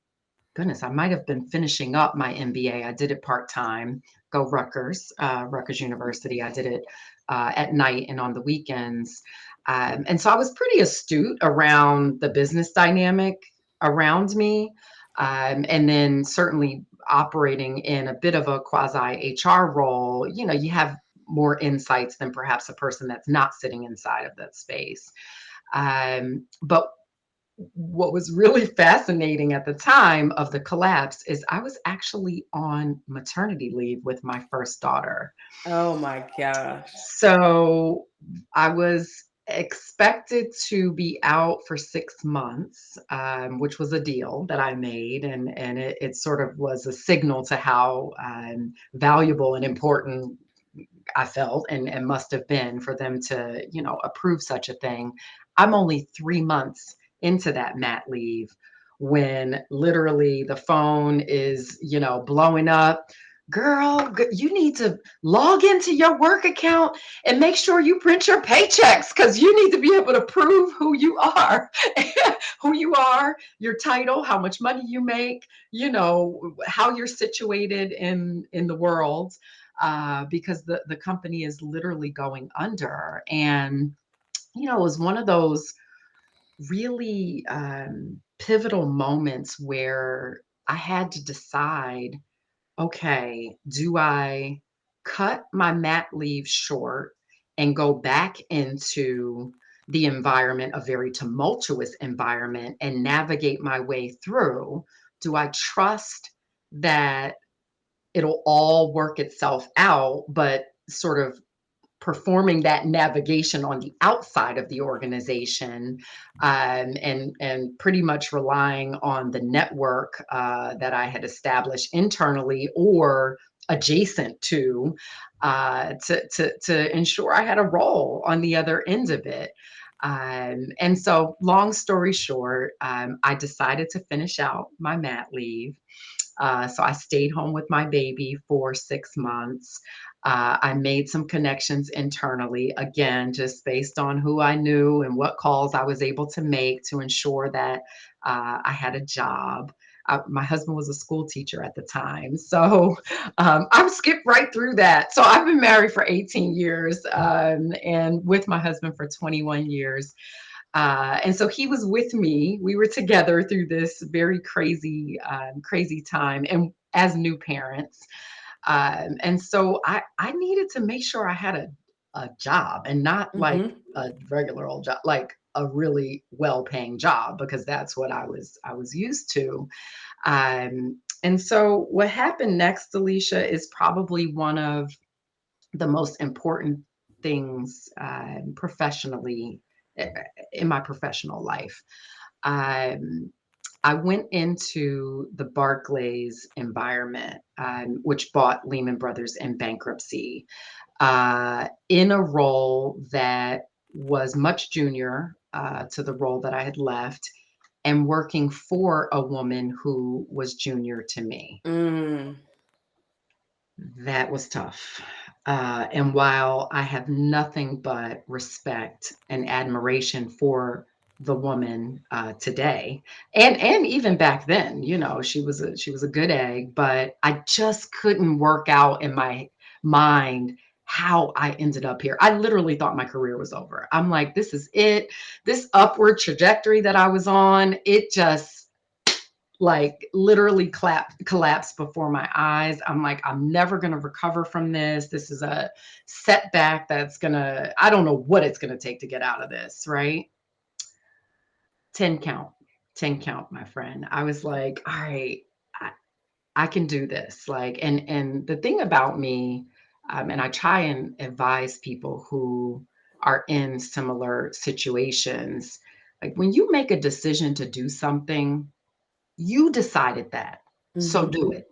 goodness I might have been finishing up my MBA. I did it part-time. Go Rutgers, Rutgers University. I did it at night and on the weekends. And so I was pretty astute around the business dynamic around me, and then certainly operating in a bit of a quasi HR role, you have more insights than perhaps a person that's not sitting inside of that space. But what was really fascinating at the time of the collapse is I was actually on maternity leave with my first daughter. oh my gosh. So I was expected to be out for 6 months, which was a deal that I made, and it sort of was a signal to how valuable and important I felt and must have been for them to approve such a thing. I'm only 3 months into that mat leave when literally the phone is blowing up. Girl, you need to log into your work account and make sure you print your paychecks because you need to be able to prove who you are, who you are, your title, how much money you make, how you're situated in the world. because the company is literally going under. And, it was one of those really pivotal moments where I had to decide, okay, do I cut my mat leave short and go back into the environment, a very tumultuous environment, and navigate my way through? Do I trust that it'll all work itself out, but sort of performing that navigation on the outside of the organization, and pretty much relying on the network that I had established internally or adjacent to ensure I had a role on the other end of it. And so, long story short, I decided to finish out my mat leave. So I stayed home with my baby for 6 months. I made some connections internally, again, just based on who I knew and what calls I was able to make to ensure that I had a job. My husband was a school teacher at the time. So I've skipped right through that. So I've been married for 18 years, and with my husband for 21 years. And so he was with me. We were together through this very crazy time, and as new parents. And so I needed to make sure I had a job, and not like Mm-hmm. a regular old job, like a really well-paying job, because that's what I was used to. And so what happened next, Alicia, is probably one of the most important things professionally, eh, in my professional life. Um, I went into the Barclays environment, which bought Lehman Brothers in bankruptcy, in a role that was much junior to the role that I had left, and working for a woman who was junior to me. Mm. That was tough. And while I have nothing but respect and admiration for the woman today, and even back then, she was a good egg, but I just couldn't work out in my mind how I ended up here. I literally thought my career was over. I'm like, this is it. This upward trajectory that I was on, it just like literally collapsed before my eyes. I'm like, I'm never going to recover from this. This is a setback I don't know what it's going to take to get out of this, right? 10 count, 10 count, my friend. I was like, all right, I, I can do this. Like, and the thing about me, and I try and advise people who are in similar situations, like when you make a decision to do something, you decided that. So Mm-hmm. do it,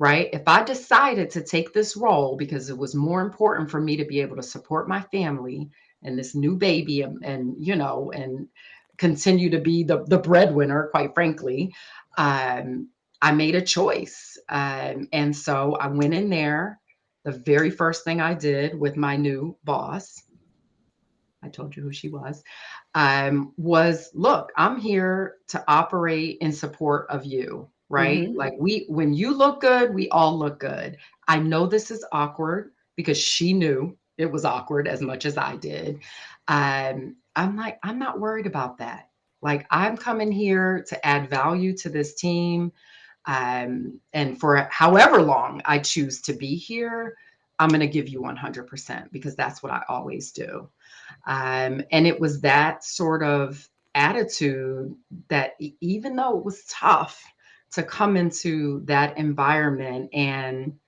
right? If I decided to take this role because it was more important for me to be able to support my family and this new baby, and continue to be the breadwinner, quite frankly, I made a choice. And so I went in there. The very first thing I did with my new boss, I told you who she was, look, I'm here to operate in support of you, right? Mm-hmm. Like, when you look good, we all look good. I know this is awkward, because she knew it was awkward as much as I did. I'm like, I'm not worried about that. Like, I'm coming here to add value to this team. And for however long I choose to be here, I'm going to give you 100%, because that's what I always do. And it was that sort of attitude that, even though it was tough to come into that environment and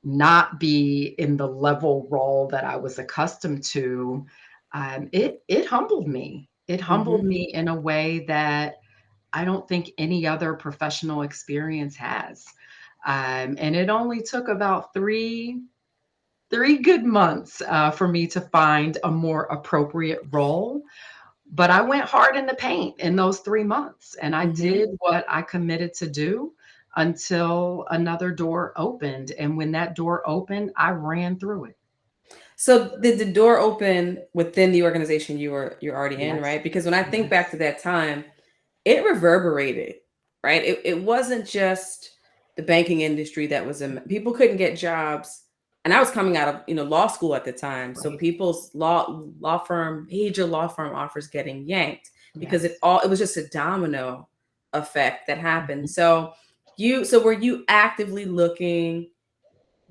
not be in the level role that I was accustomed to, it humbled me. It humbled Mm-hmm. me in a way that I don't think any other professional experience has. And it only took about three good months for me to find a more appropriate role. But I went hard in the paint in those 3 months, and I Mm-hmm. did what I committed to do until another door opened. And when that door opened, I ran through it. So did the door open within the organization you're already in, Yes, right? Because when I think back yes, to that time, it reverberated, right? It wasn't just the banking industry that was in, people couldn't get jobs and I was coming out of law school at the time, so Right. people's law firm major law firm offers getting yanked because Yes. it was just a domino effect that happened. Mhm. So were you actively looking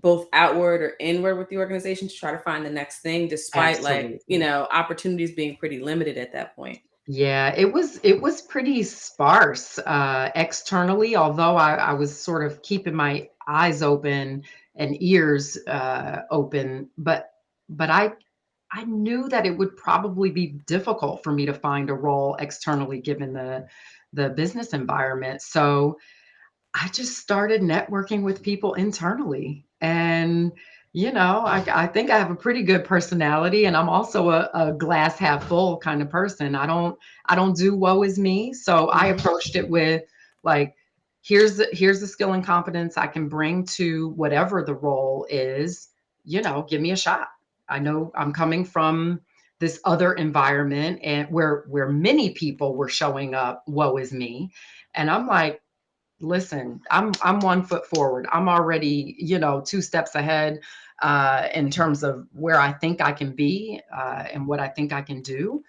both outward or inward with the organization to try to find the next thing, despite Absolutely. opportunities being pretty limited at that point? Yeah, it was pretty sparse externally, although I was sort of keeping my eyes open and ears open, but I knew that it would probably be difficult for me to find a role externally given the business environment. So I just started networking with people internally. And, I think I have a pretty good personality and I'm also a glass half full kind of person. I don't do woe is me. So I Hmm. approached it with like, here's the skill and competence I can bring to whatever the role is, give me a shot. I know I'm coming from this other environment and where many people were showing up, woe is me. And I'm like, listen, I'm 1 foot forward. I'm already, 2 steps ahead in terms of where I think I can be and what I think I can do.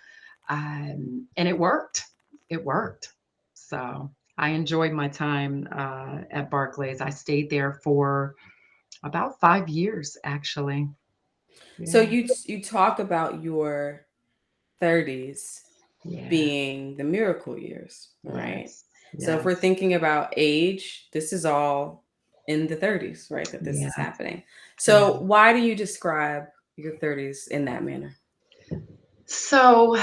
And it worked. It worked. So I enjoyed my time at Barclays. I stayed there for about 5 years, actually. So Yeah. you talk about your 30s Yeah. being the miracle years, right? Yes. So if we're Yes. thinking about age, this is all in the 30s, right? That this is Yeah. happening. Yeah. So why do you describe your 30s in that manner? So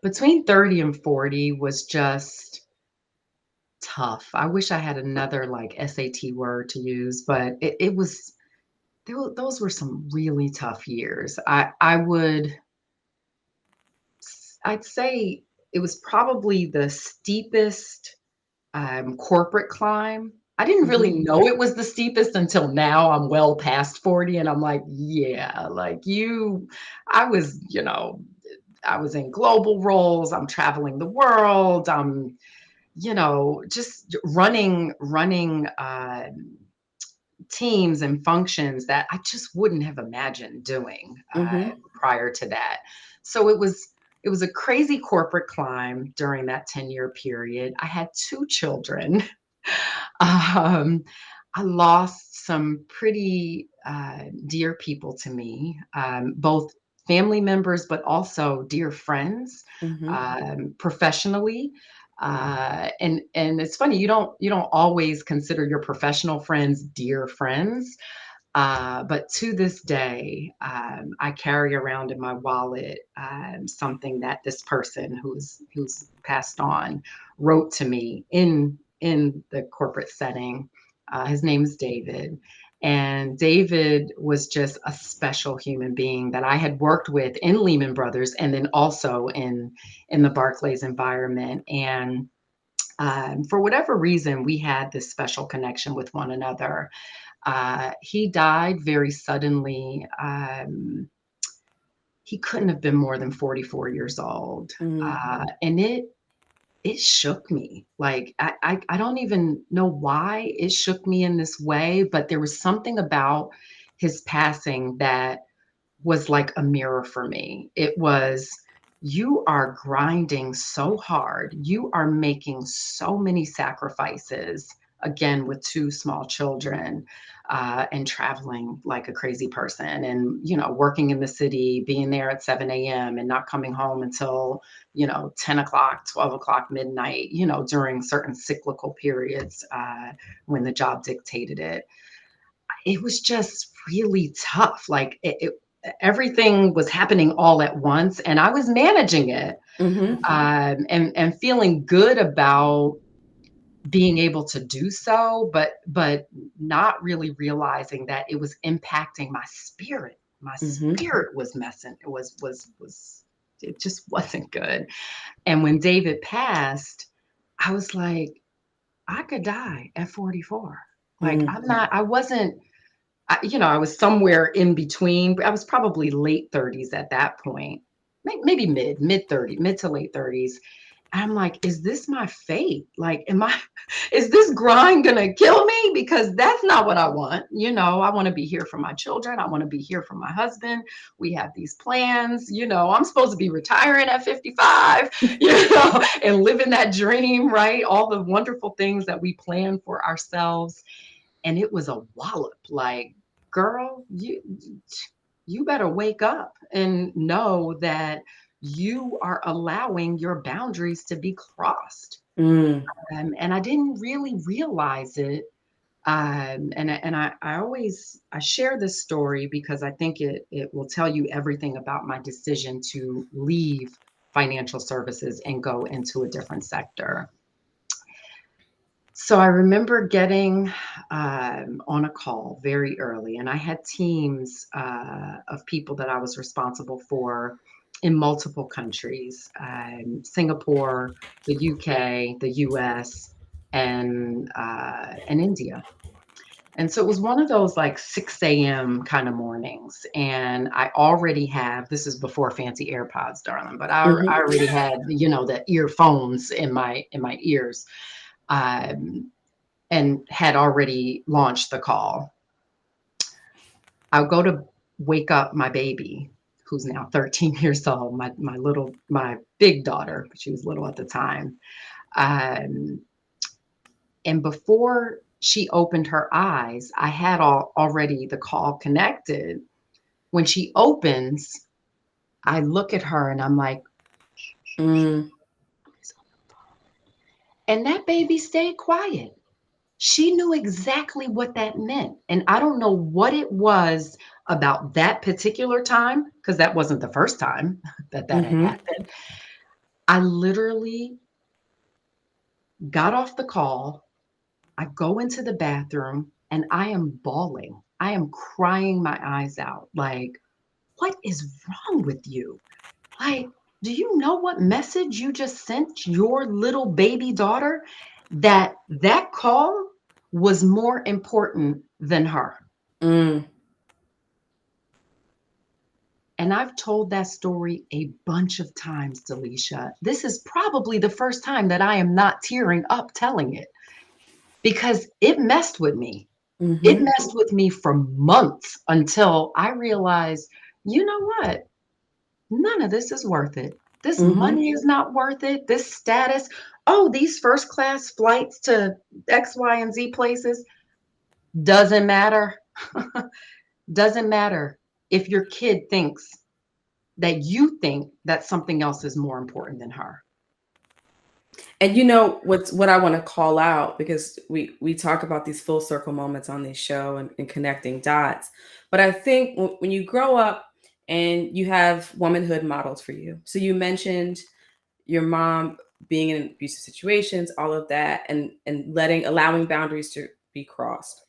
between 30 and 40 was just tough. I wish I had another, like, SAT word to use, but it was those were some really tough years. I'd say it was probably the steepest, corporate climb. I didn't really Hmm. know it was the steepest until now I'm well past 40, and I'm like, "Yeah, like, I was, I was in global roles, I'm traveling the world, I'm, just running teams and functions that I just wouldn't have imagined doing Hmm. prior to that. So it was a crazy corporate climb during that 10-year period. I had 2 children. um, I lost some pretty dear people to me, both family members, but also dear friends, Hmm. professionally. And it's funny, you don't always consider your professional friends dear friends, but to this day, I carry around in my wallet something that this person who's passed on wrote to me in the corporate setting. His name is David. And David was just a special human being that I had worked with in Lehman Brothers and then also in the Barclays environment. And for whatever reason, we had this special connection with one another. He died very suddenly. He couldn't have been more than 44 years old. Hmm. And it shook me. Like I don't even know why it shook me in this way, but there was something about his passing that was like a mirror for me. It was, you are grinding so hard. You are making so many sacrifices, again, with 2 small children, and traveling like a crazy person and, working in the city, being there at 7 a.m. and not coming home until, 10 o'clock, 12 o'clock, midnight, during certain cyclical periods when the job dictated it. It was just really tough. Like everything was happening all at once, and I was managing it, Hmm. and feeling good about being able to do so, but not really realizing that it was impacting my spirit. My Hmm. spirit was messing. It was. It just wasn't good. And when David passed, I was like, I could die at 44. Like Hmm. I'm not. I wasn't. I was somewhere in between. I was probably late 30s at that point, maybe mid 30, mid to late 30s. I'm like, is this my fate? Like, is this grind gonna kill me? Because that's not what I want. I want to be here for my children. I want to be here for my husband. We have these plans. I'm supposed to be retiring at 55, and living that dream, right? All the wonderful things that we plan for ourselves. And it was a wallop. Like, girl, you better wake up and know that you are allowing your boundaries to be crossed. Mm, And I didn't really realize it. And I always I share this story because I think it will tell you everything about my decision to leave financial services and go into a different sector. So I remember getting on a call very early, and I had teams of people that I was responsible for in multiple countries: Singapore, the UK, the US, and India. And so it was one of those like 6 a.m. kind of mornings. And I already have, this is before fancy AirPods, darling, but I mhm. already had, the earphones in my ears. Um, and had already launched the call. I'll go to wake up my baby, who's now 13 years old, my big daughter, she was little at the time. Um, and before she opened her eyes, I had already the call connected. When she opens, I look at her and I'm like, Mm, and that baby stayed quiet. She knew exactly what that meant. And I don't know what it was about that particular time, because that wasn't the first time that had mhm. happened. I literally got off the call. I go into the bathroom and I am bawling. I am crying my eyes out. Like, what is wrong with you? Like, do you know what message you just sent your little baby daughter? That call was more important than her. Mm. And I've told that story a bunch of times, Delisha. This is probably the first time that I am not tearing up telling it because it messed with me. It Mhm. messed with me for months until I realized, you know what? None of this is worth it. This Mhm. money is not worth it. This status. Oh, these first class flights to X, Y, and Z places doesn't matter. Doesn't matter if your kid thinks that you think that something else is more important than her. And what I want to call out, because we talk about these full circle moments on this show and connecting dots, but I think when you grow up and you have womanhood models for you. So you mentioned your mom being in abusive situations, all of that, and allowing boundaries to be crossed.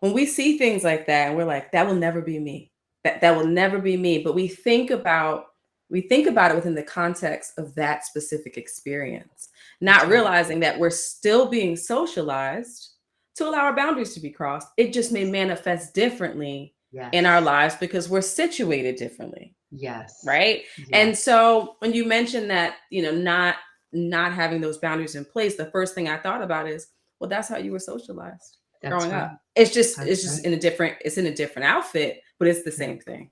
When we see things like that and we're like, that will never be me. That will never be me. But we think about it within the context of that specific experience, That's not right. realizing that we're still being socialized to allow our boundaries to be crossed. It just may manifest differently in our Yes. lives because we're situated differently, Yes. right? And Yes. so when you mentioned that, not having those boundaries in place, the first thing I thought about is, well, that's how you were socialized That's growing right. up. It's just That's it's just right. in a different outfit, but it's the Yeah. same thing.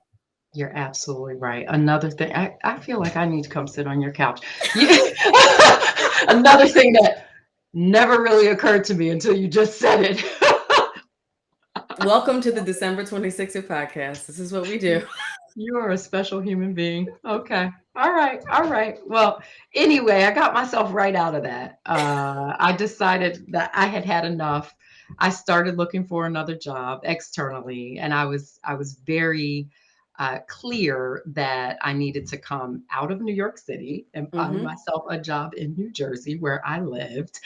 You're absolutely right. Another thing, I feel like I need to come sit on your couch. Another thing that never really occurred to me until you just said it. Welcome to the December 26th podcast. This is what we do. You are a special human being. Okay. All right. All right. Well, anyway, I got myself right out of that. I decided that I had had enough. I started looking for another job externally, and I was very clear that I needed to come out of New York City and find Hmm. myself a job in New Jersey where I lived.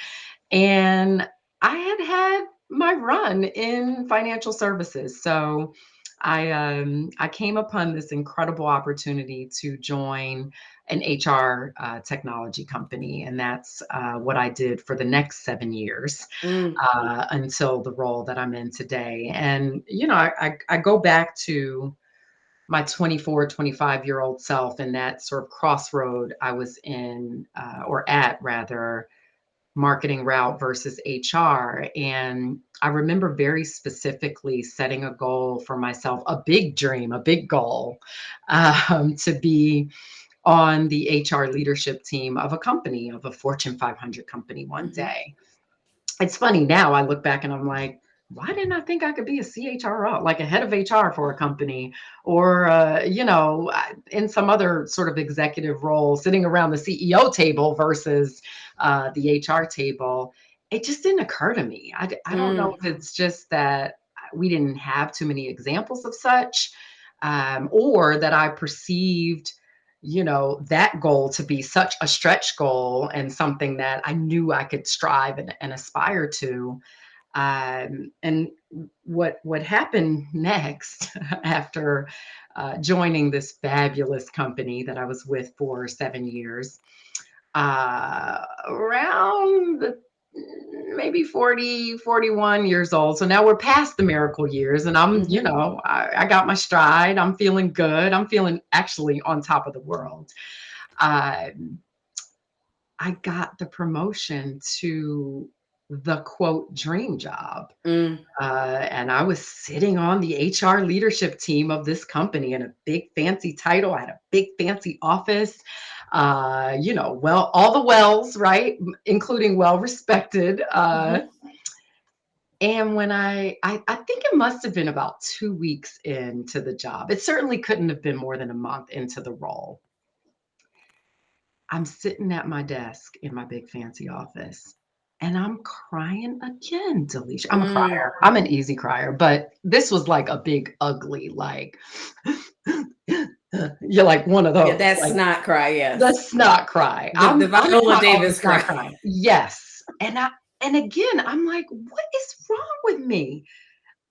And I had my run in financial services. So I came upon this incredible opportunity to join an HR technology company, and that's what I did for the next 7 years Mm, until the role that I'm in today. And I go back to my 24, 25-year-old self in that sort of crossroad I was in, or at rather, marketing route versus HR. And I remember very specifically setting a goal for myself, a big dream, a big goal, to be on the HR leadership team of a company, of a Fortune 500 company one Hmm. day. It's funny now, I look back and I'm like, why didn't I think I could be a CHRO, like a head of HR for a company, or in some other sort of executive role, sitting around the CEO table versus the HR table? It just didn't occur to me. I don't know Mm. if it's just that we didn't have too many examples of such, or that I perceived that goal to be such a stretch goal and something that I knew I could strive and aspire to. And what happened next after joining this fabulous company that I was with for 7 years, around maybe 40, 41 years old. So now we're past the miracle years, and Hmm. I got my stride. I'm feeling good. I'm feeling actually on top of the world. Um, I got the promotion to the quote dream job. Mm. And I was sitting on the HR leadership team of this company in a big fancy title. I had a big fancy office, well, all the wells, right? Including well respected. Hmm. And when I think it must have been about 2 weeks into the job. It certainly couldn't have been more than a month into the role. I'm sitting at my desk in my big fancy office and I'm crying again, Delisha. I'm a Mm. crier. I'm an easy crier, but this was like a big, ugly, like, you're like one of Yeah, those, that's like not cry. the Yes, snot cry. the I'm in Viola my office Davis not cry. crying. Yes. And again, I'm like, what is wrong with me?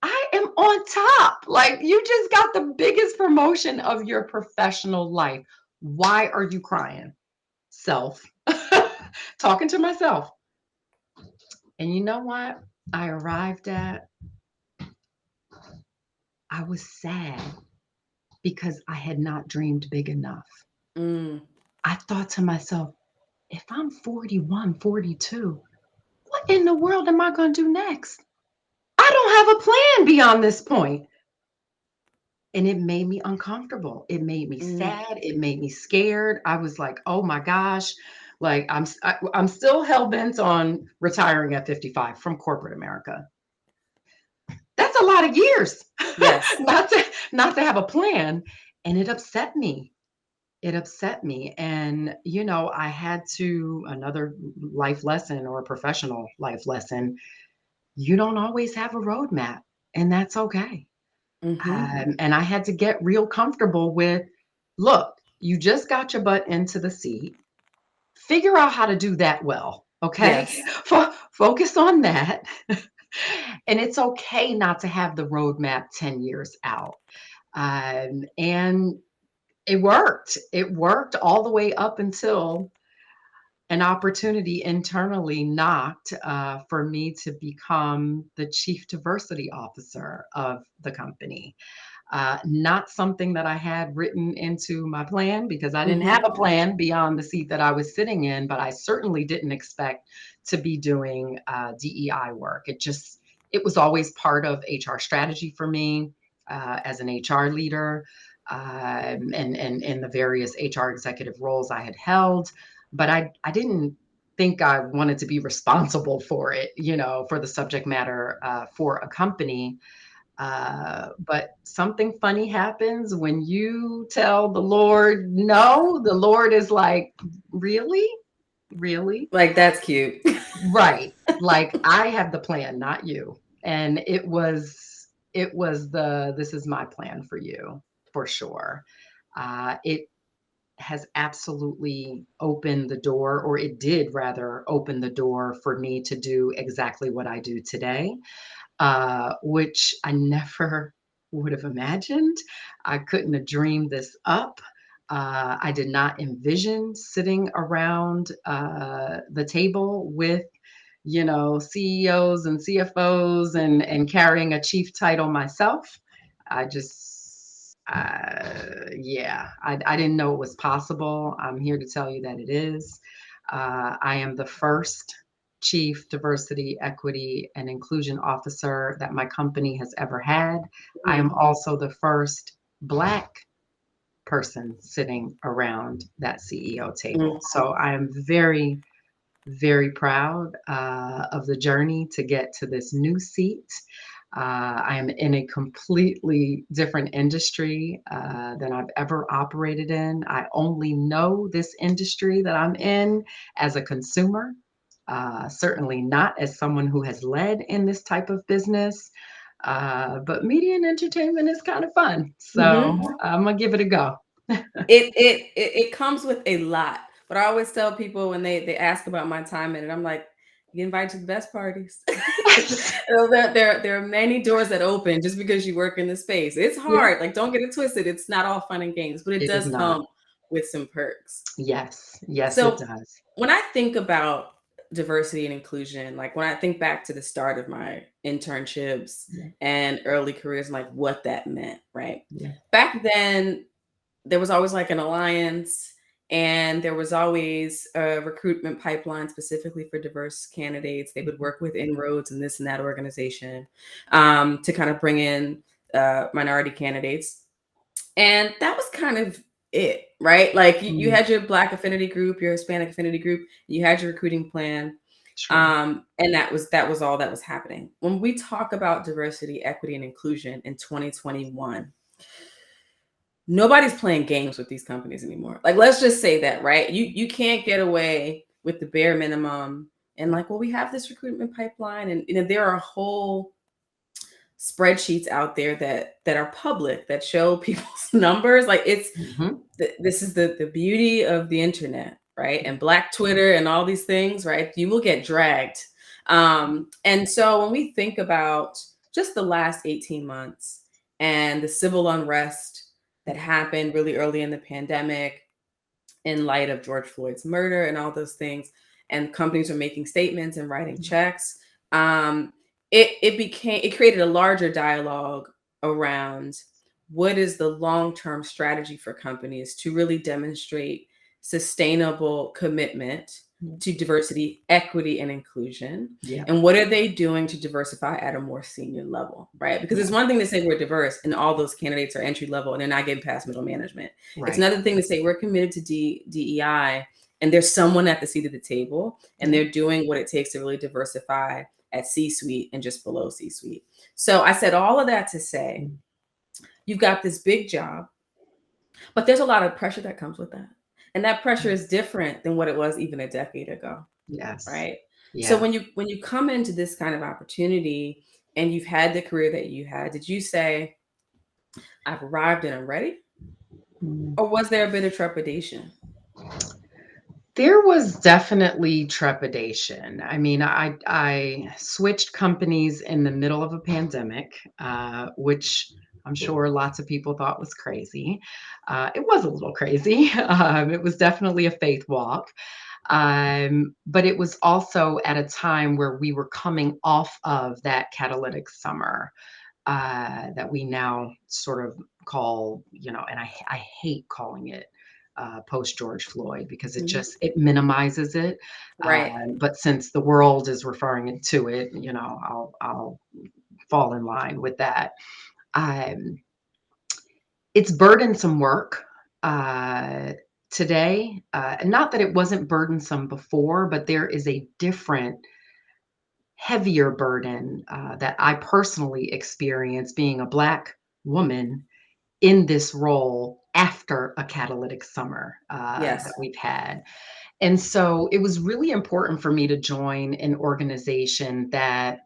I am on top. Like, you just got the biggest promotion of your professional life. Why are you crying? Self. Talking to myself. And you know what? I arrived at, I was sad because I had not dreamed big enough. Mm. I thought to myself, if I'm 41, 42, what in the world am I going to do next? I don't have a plan beyond this point. And it made me uncomfortable. It made me Mm. sad. It made me scared. I was like, oh my gosh. Like I'm still hell bent on retiring at 55 from corporate America. That's a lot of years Yes. not to have a plan. And it upset me. It upset me. And, I had to, another life lesson or a professional life lesson, you don't always have a roadmap, and that's okay. Hmm. And I had to get real comfortable with, look, you just got your butt into the seat. Figure out how to do that well. Okay. Yes. Focus on that. And it's okay not to have the roadmap 10 years out. And it worked. It worked all the way up until an opportunity internally knocked for me to become the chief diversity officer of the company. Not something that I had written into my plan because I didn't have Hmm. a plan beyond the seat that I was sitting in, but I certainly didn't expect to be doing DEI work. It was always part of HR strategy for me as an HR leader, and in the various HR executive roles I had held. But I didn't think I wanted to be responsible for it, for the subject matter for a company. But something funny happens when you tell the Lord no. The Lord is like, really? Really? Like that's cute. Right. Like, I have the plan, not you. And it was this is my plan for you, for sure. It has absolutely opened the door, or it did rather open the door for me to do exactly what I do today, which I never would have imagined. I couldn't have dreamed this up. I did not envision sitting around the table with, CEOs and CFOs and carrying a chief title myself. Yeah, I didn't know it was possible. I'm here to tell you that it is. I am the first chief diversity, equity, and inclusion officer that my company has ever had. I am Mhm. also the first Black person sitting around that CEO table. So I am very, very proud of the journey to get to this new seat. I am in a completely different industry than I've ever operated in. I only know this industry that I'm in as a consumer, certainly not as someone who has led in this type of business. But media and entertainment is kind of fun. So Mhm. I'm going to give it a go. It comes with a lot, but I always tell people when they ask about my time in it, I'm like, "You get invited to the best parties." You know, there are many doors that open just because you work in the space. It's Yeah, hard, like, don't get it twisted, it's not all fun and games, but it it is does not. come with some perks. Yes, yes, it So, does. when I think about diversity and inclusion, like, when I think back to the start of my internships Yeah, and early careers and, like, what that meant, right? yeah. Back then there was always like an alliance and there was always a recruitment pipeline specifically for diverse candidates. They would Mhm. work with inroads and this and that organization to kind of bring in minority candidates, and that was kind of it, right? Like you Mm, had your Black affinity group, your Hispanic affinity group, you had your recruiting plan, sure. and that was all that was happening. When we talk about diversity, equity, and inclusion in 2021, nobody's playing games with these companies anymore. Like, let's just say that, right? You can't get away with the bare minimum and Yeah. like, well, we have this recruitment pipeline, and there are whole spreadsheets out there that are public that show people's numbers. Like, Mhm. this is the beauty of the internet, right? Yeah. And Black Twitter and all these things, right? You will get dragged. And so when we think about just the last 18 months and the civil unrest that happened really early in the pandemic, in light of George Floyd's murder and all those things, and companies were making statements and writing checks, um, it created a larger dialogue around what is the long-term strategy for companies to really demonstrate sustainable commitment Yeah. to diversity, equity, and inclusion, Yeah. and what are they doing to diversify at a more senior level, right? Because it's Yeah. one thing to say we're diverse and all those candidates are entry level and they're not getting past middle management. It's Right. another thing to say we're committed to DEI and there's someone at the seat of the table and Yeah. they're doing what it takes to really diversify at C suite and just below C suite. So I said all of that to say Mm. you've got this big job, but there's a lot of pressure that comes with that. And that pressure is different than what it was even a decade ago, Yes. right? So Yeah. when you come into this kind of opportunity and you've had the career that you had, did you say, I've arrived and I'm ready? Mm. Or was there a bit of trepidation? There was definitely trepidation. I mean, I switched companies in the middle of a pandemic, which I'm sure lots of people thought was crazy. It was a little crazy. It was definitely a faith walk. But it was also at a time where we were coming off of that catalytic summer that we now sort of call, and I hate calling it post George Floyd because Mhm. it minimizes it. Right. But since the world is referring to it, I'll fall in line with that. Um, it's burdensome work today. Not that it wasn't burdensome before, but there is a different, heavier burden that I personally experience being a Black woman in this role after a catalytic summer that Yes. we've had. And so it was really important for me to join an organization that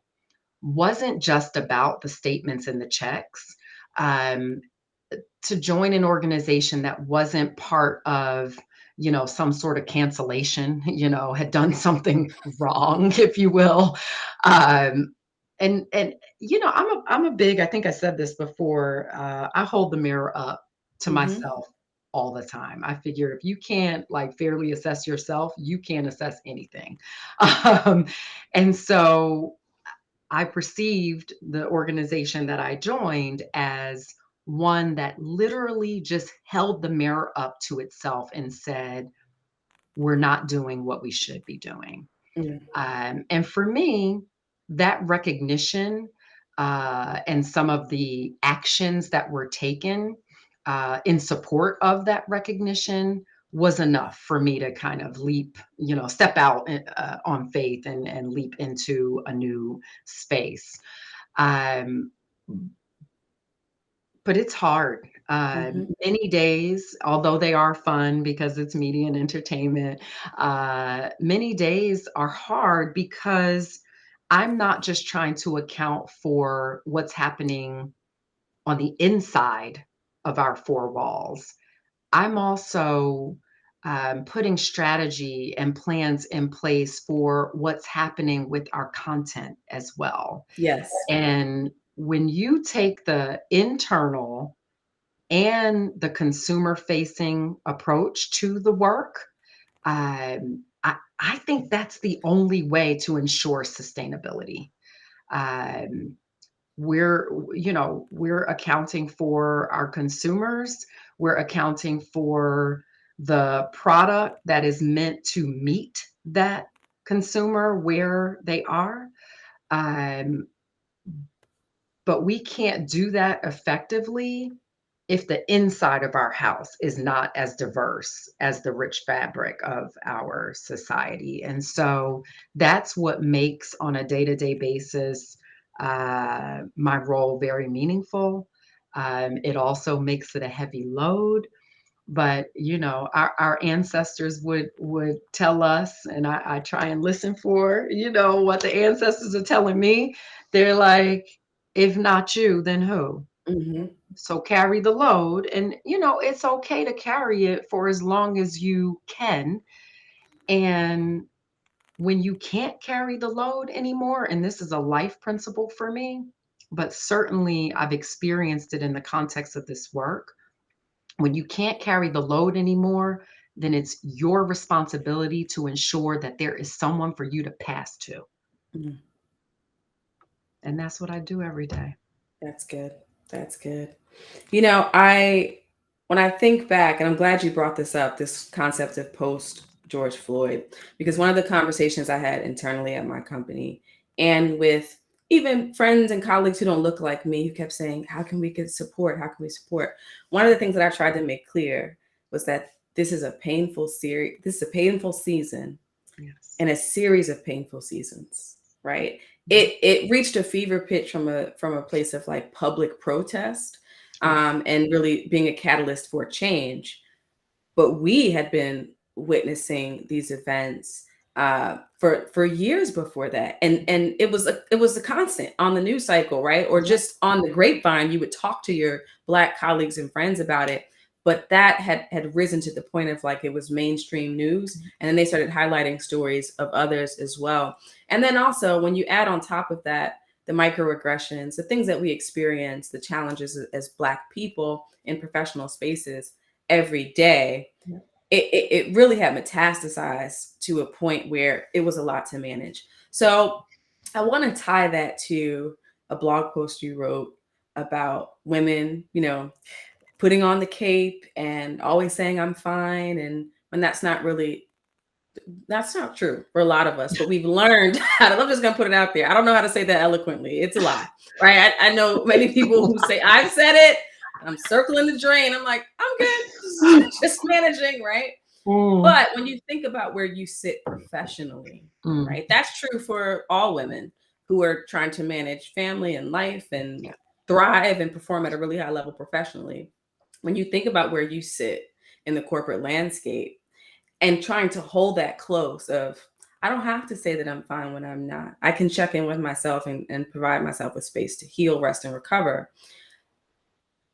wasn't just about the statements and the checks. Um, to join an organization that wasn't part of, some sort of cancellation, had done something wrong, if you will. Um, and I'm a big, I think I said this before, I hold the mirror up to Mhm. myself all the time. I figure if you can't like fairly assess yourself, you can't assess anything. Um, and so I perceived the organization that I joined as one that literally just held the mirror up to itself and said, we're not doing what we should be doing. Mm. And for me, that recognition and some of the actions that were taken in support of that recognition was enough for me to kind of leap, step out on faith and leap into a new space. Um, but it's hard. Mm-hmm. Many days, although they are fun because it's media and entertainment, many days are hard because I'm not just trying to account for what's happening on the inside of our four walls. I'm also putting strategy and plans in place for what's happening with our content as well. Yes. And when you take the internal and the consumer facing approach to the work, I think that's the only way to ensure sustainability. Um, we're accounting for our consumers. We're accounting for the product that is meant to meet that consumer where they are. Um, but we can't do that effectively if the inside of our house is not as diverse as the rich fabric of our society. And so that's what makes, on a day to day basis, my role very meaningful. It also makes it a heavy load. But our ancestors would tell us, and I try and listen for what the ancestors are telling me. They're like, if not you, then who? Mm-hmm. So carry the load. And, it's okay to carry it for as long as you can. And when you can't carry the load anymore, and this is a life principle for me, but certainly I've experienced it in the context of this work. When you can't carry the load anymore, then it's your responsibility to ensure that there is someone for you to pass to. Mm. And that's what I do every day. That's good. That's good. I when I think back, and I'm glad you brought this up, this concept of post George Floyd, because one of the conversations I had internally at my company and with even friends and colleagues who don't look like me, who kept saying, how can we get support? How can we support? One of the things that I tried to make clear was that this is a painful season Yes. and a series of painful seasons, right? Mhm. It reached a fever pitch from a place of like public protest, Yeah. and really being a catalyst for change. But we had been witnessing these events for years before that, and it was a constant on the news cycle, right? Or Yeah. just on the grapevine, you would talk to your Black colleagues and friends about it. But that had risen to the point of like it was mainstream news, and then they started highlighting stories of others as well. And then also when you add on top of that the microaggressions, the things that we experience, the challenges as Black people in professional spaces every day, Yeah. it really had metastasized to a point where it was a lot to manage. So I want to tie that to a blog post you wrote about women, putting on the cape and always saying I'm fine. And when that's not true for a lot of us, but we've learned how to, I'm just going to put it out there. I don't know how to say that eloquently. It's a lie, right? I know many people who say, I've said it, and I'm circling the drain. I'm like, I'm good, just managing, right? Mm, But when you think about where you sit professionally, mm, right, that's true for all women who are trying to manage family and life and yeah. thrive and perform at a really high level professionally. When you think about where you sit in the corporate landscape, and trying to hold that close of, I don't have to say that I'm fine when I'm not. I can check in with myself and provide myself with space to heal, rest, and recover.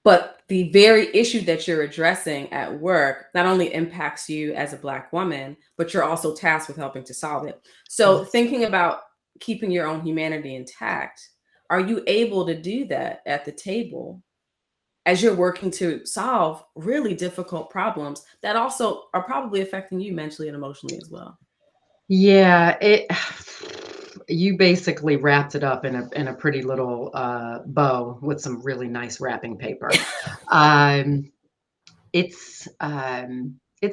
But the very issue that you're addressing at work not only impacts you as a Black woman, but you're also tasked with helping to solve it. So Yes. thinking about keeping your own humanity intact, are you able to do that at the table as you're working to solve really difficult problems that also are probably affecting you mentally and emotionally as well? Yeah, you basically wrapped it up in a pretty little bow with some really nice wrapping paper. Um, it's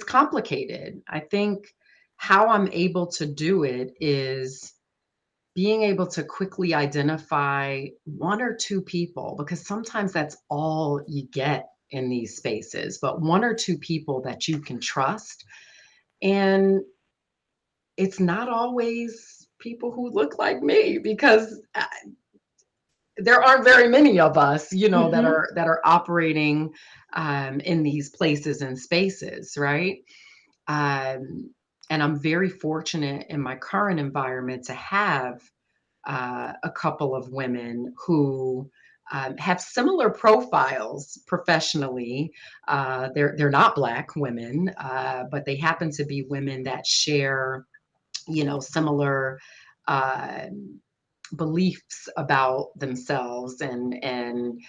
complicated. I think how I'm able to do it is being able to quickly identify one or two people, because sometimes that's all you get in these spaces, but one or two people that you can trust. And it's not always people who look like me, because there aren't very many of us, that Mm-hmm. are operating in these places and spaces, right? Um, and I'm very fortunate in my current environment to have a couple of women who have similar profiles professionally. They're not Black women, but they happen to be women that share, similar beliefs about themselves, and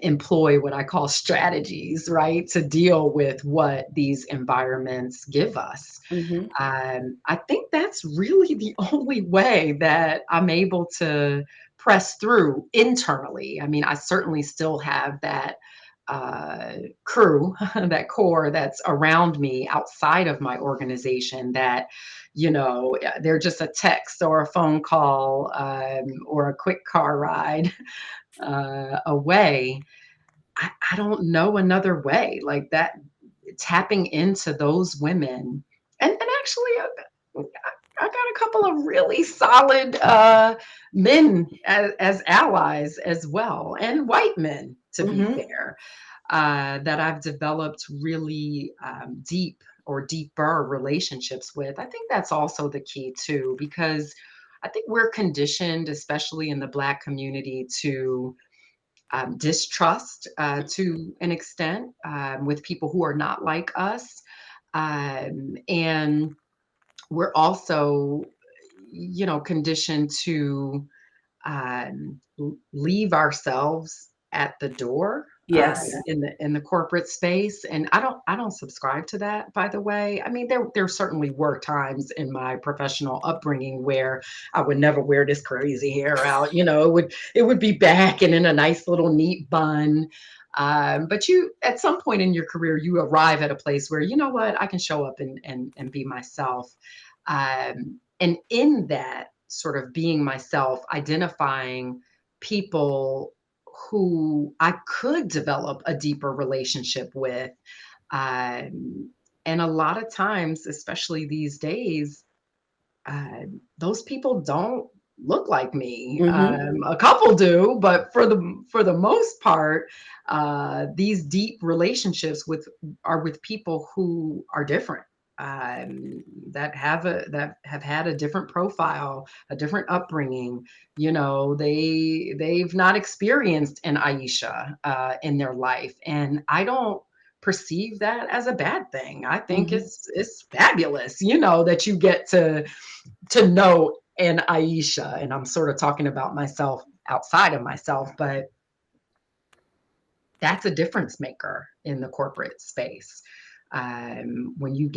employ what I call strategies, right, to deal with what these environments give us. Mm-hmm. I think that's really the only way that I'm able to press through internally. I mean, I certainly still have that crew, that core that's around me outside of my organization, that, they're just a text or a phone call, or a quick car ride away. I don't know another way like that, tapping into those women. And actually, I got a couple of really solid men as allies as well, and white men, to be Mm-hmm. fair, that I've developed really deep or deeper relationships with. I think that's also the key too, because I think we're conditioned, especially in the Black community, to distrust to an extent, with people who are not like us. And we're also, conditioned to leave ourselves at the door, Yes. in the corporate space, and I don't subscribe to that, by the way. I mean, there certainly were times in my professional upbringing where I would never wear this crazy hair out. It would be back and in a nice little neat bun. But you, at some point in your career, you arrive at a place where, you know what, I can show up and be myself. And in that sort of being myself, identifying people who I could develop a deeper relationship with. Um, and a lot of times, especially these days, those people don't look like me. Mm-hmm. A couple do, but for the most part, these deep relationships are with people who are different. That have had a different profile, a different upbringing. They've not experienced an Aisha in their life, and I don't perceive that as a bad thing. I think Mm-hmm. it's fabulous, that you get to know an Aisha. And I'm sort of talking about myself outside of myself, but that's a difference maker in the corporate space. When you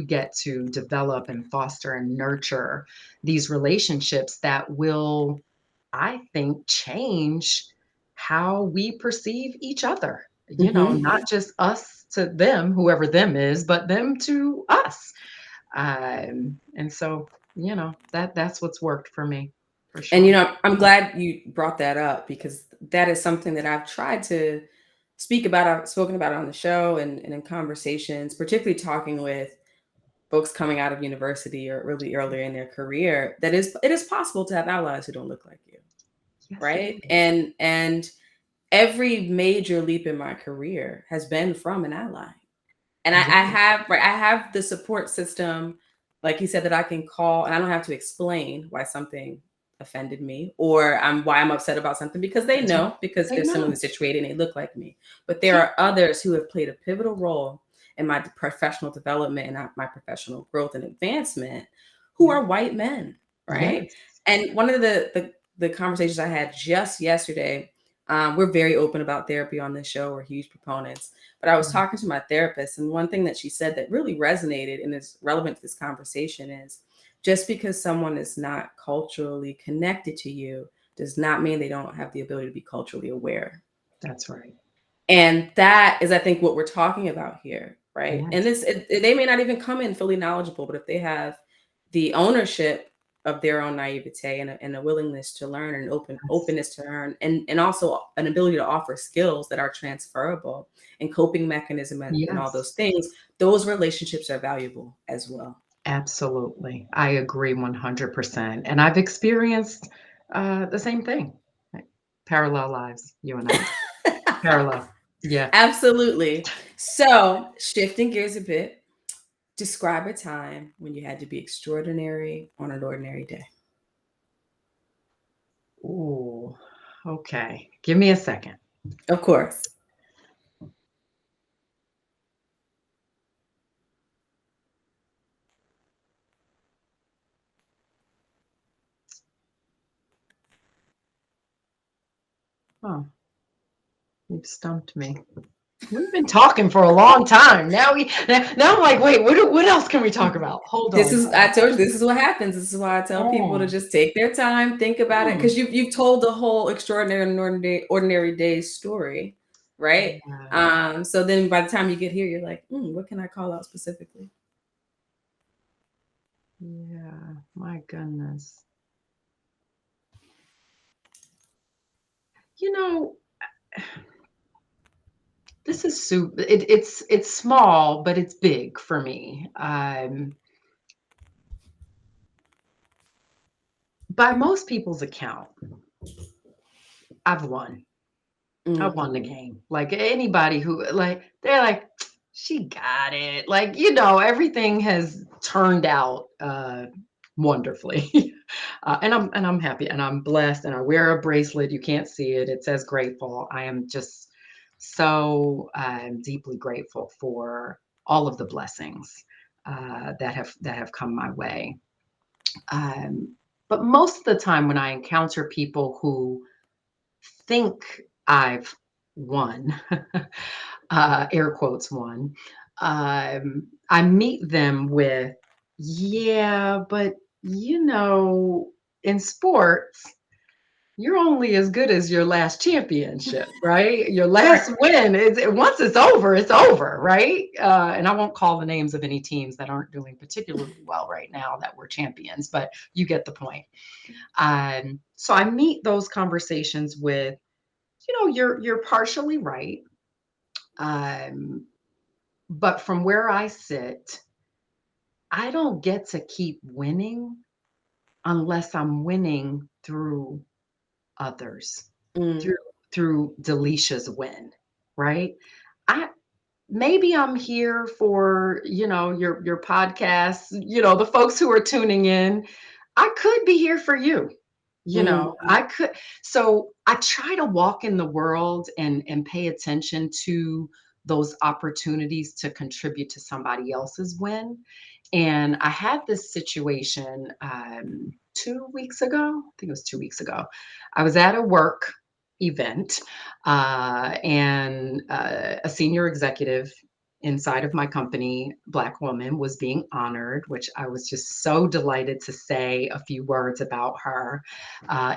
get to develop and foster and nurture these relationships that will, I think, change how we perceive each other. Mm-hmm. Not just us to them, whoever them is, but them to us. And so, that's what's worked for me, for And sure. I'm glad you brought that up because that is something that I've tried to speak about. I've spoken about it on the show and in conversations, particularly talking with folks coming out of university or really earlier in their career. It is possible to have allies who don't look like you, Yes, it right? is. And every major leap in my career has been from an ally. And I Yes. have right, I have the support system, like you said, that I can call, and I don't have to explain why something offended me or why I'm upset about something because they Yeah, know because they they're similarly know. situated and they look like me. But there Yeah. are others who have played a pivotal role in my professional development and my professional growth and advancement, who Yeah. are white men, right? Yes. And one of the conversations I had just yesterday, we're very open about therapy on this show. We're huge proponents, but I was Mhm. talking to my therapist, and one thing that she said that really resonated and is relevant to this conversation is Just because someone is not culturally connected to you does not mean they don't have the ability to be culturally aware. That's right. And that is, I think, what we're talking about here, right? And Yes. they may not even come in fully knowledgeable, but if they have the ownership of their own naivete and a willingness to learn and Yes. openness to learn, and also an ability to offer skills that are transferable and coping mechanism and all Yes. those things, those relationships are valuable as well. Absolutely. I agree 100%. And I've experienced the same thing. Like, parallel lives, you and I. Parallel. Yeah. Absolutely. So, shifting gears a bit, describe a time when you had to be extraordinary on an ordinary day. Ooh. Okay. Give me a second. Of course. Oh, you've stumped me. We've been talking for a long time. Now I'm like, wait, what else can we talk about? Hold This on. is I told you this is what happens. This is why I tell people to Oh, just take their time, think about it, hmm. because you've told the whole extraordinary and ordinary days story, right? Yeah. So then by the time you get here, you're like, what can I call out specifically? Yeah. My goodness. You know, this is it's small, but it's big for me. By most people's account, I've won. I won the Hmm. game. Like anybody who like they're like, she got it. Like, everything has turned out wonderfully. And I'm happy and I'm blessed and I wear a bracelet. You can't see it. It says grateful. I am just so deeply grateful for all of the blessings that have come my way. Um, but most of the time when I encounter people who think I've won, air quotes won, I meet them with, yeah, but in sports, you're only as good as your last championship, right? Your Right. last win is once it's over, right? And I won't call the names of any teams that aren't doing particularly well right now that were champions, but you get the point. So I meet those conversations with, you're partially right. Um, but from where I sit, I don't get to keep winning unless I'm winning through others, Mm, through through Delicia's win, right? I Maybe I'm here for, your podcast, the folks who are tuning in. I could be here for you. mm, I could. So I try to walk in the world and pay attention to those opportunities to contribute to somebody else's win. And I had this situation 2 weeks ago. I think it was 2 weeks ago. I was at a work event, and a senior executive inside of my company, Black woman, was being honored, which I was just so delighted to say a few words about her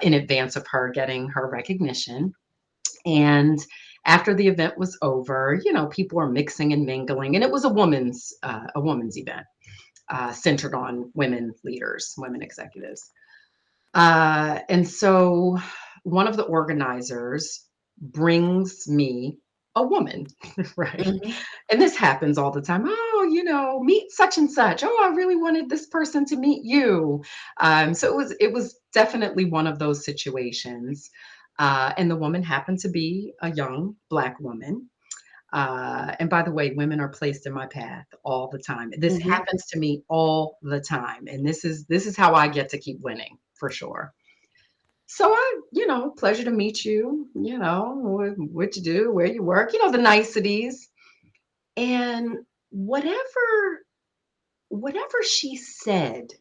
in advance of her getting her recognition. And after the event was over, people were mixing and mingling, and it was a woman's event centered on women leaders, women executives. And so one of the organizers brings me a woman, right? mhm, And this happens all the time. Oh, meet such and such. Oh, I really wanted this person to meet you. So it was definitely one of those situations. And the woman happened to be a young Black woman. And by the way, women are placed in my path all the time. This mhm. happens to me all the time, and this is how I get to keep winning for sure. So pleasure to meet you. What you do, where you work, the niceties, and whatever whatever she said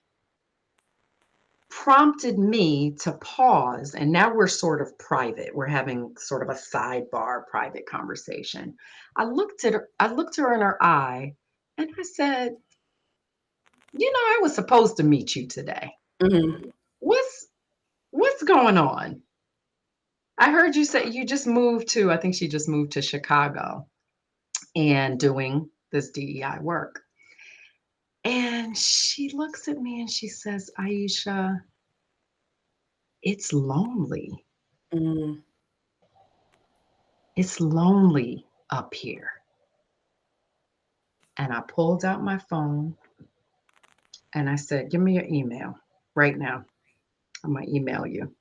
prompted me to pause. And now we're sort of private. We're having sort of a sidebar private conversation. I looked her in her eye and I said, I was supposed to meet you today. Mhm. What's what's going on? I heard you say you just moved to, I think she just moved to Chicago and doing this DEI work. And she looks at me and she says, Aisha, it's lonely. Mm, It's lonely up here. And I pulled out my phone and I said, give me your email right now. I'm going to email you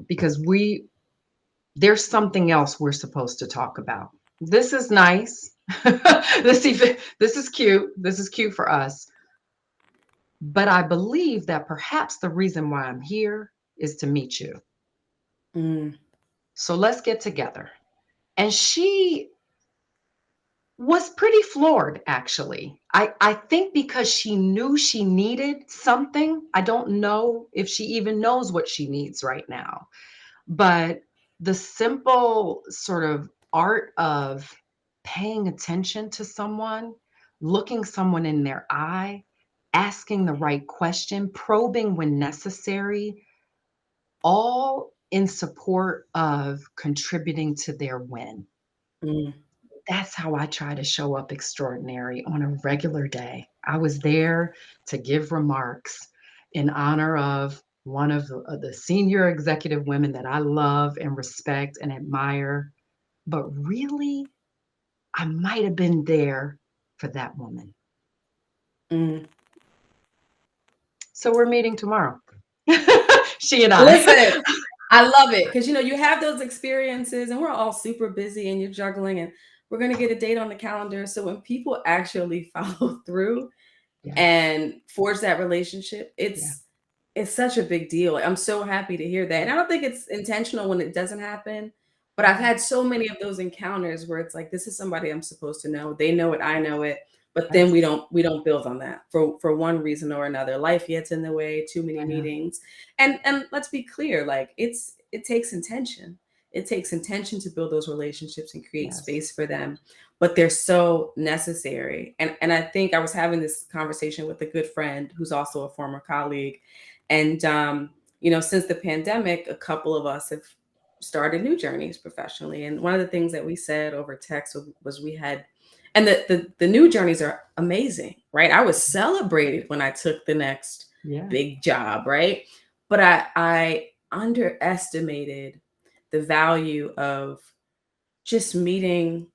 because there's something else we're supposed to talk about. This is nice. This is cute. This is cute for us. But I believe that perhaps the reason why I'm here is to meet you. mm, So let's get together. And she was pretty floored, actually. I think because she knew she needed something. I don't know if she even knows what she needs right now. But the simple sort of art of paying attention to someone, looking someone in their eye, asking the right question, probing when necessary, all in support of contributing to their win. mm, That's how I try to show up extraordinary on a regular day. I was there to give remarks in honor of one of the senior executive women that I love and respect and admire. But really, I might have been there for that woman. mm. So we're meeting tomorrow. She and I. Listen, I love it because you have those experiences, and we're all super busy, and you're juggling, and we're gonna get a date on the calendar. So when people actually follow through Yes. and forge that relationship, Yeah. it's such a big deal. Like, I'm so happy to hear that. And I don't think it's intentional when it doesn't happen, but I've Yeah. had so many of those encounters where it's like this is somebody I'm supposed to know. They know it, I know it, but then Yes. we don't build on that for one reason or another. Life gets in the way, too many I know. meetings. And let's be clear, like it takes intention. It takes intention to build those relationships and create Yes. space for them, but they're so necessary. And I think I was having this conversation with a good friend who's also a former colleague, and since the pandemic, a couple of us have started new journeys professionally. And one of the things that we said over text was we had, and the new journeys are amazing, right? I was celebrated when I took the next Yeah. big job, right? But I underestimated the value of just meeting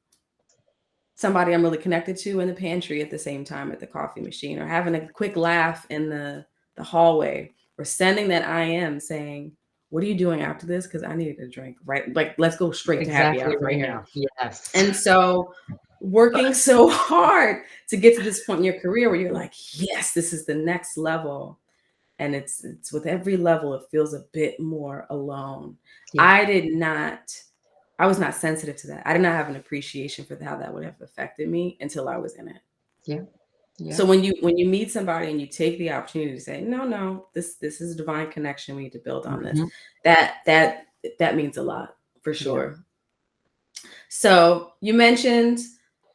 somebody I'm really connected to in the pantry at the same time at the coffee machine, or having a quick laugh in the hallway, or sending that IM saying, "What are you doing after this? Because I needed a drink, right? Like, let's go straight to happy Exactly hour from right here." now. Yes. And so, working so hard to get to this point in your career where you're like, "Yes, this is the next level." And it's with every level, it feels a bit more alone. Yeah. I did not I was not sensitive to that. I did not have an appreciation for how that would have affected me until I was in it. Yeah. Yeah. So when you meet somebody and you take the opportunity to say, "No, no, this is a divine connection. We need to build on this," Mhm. that means a lot for Yeah. sure. So you mentioned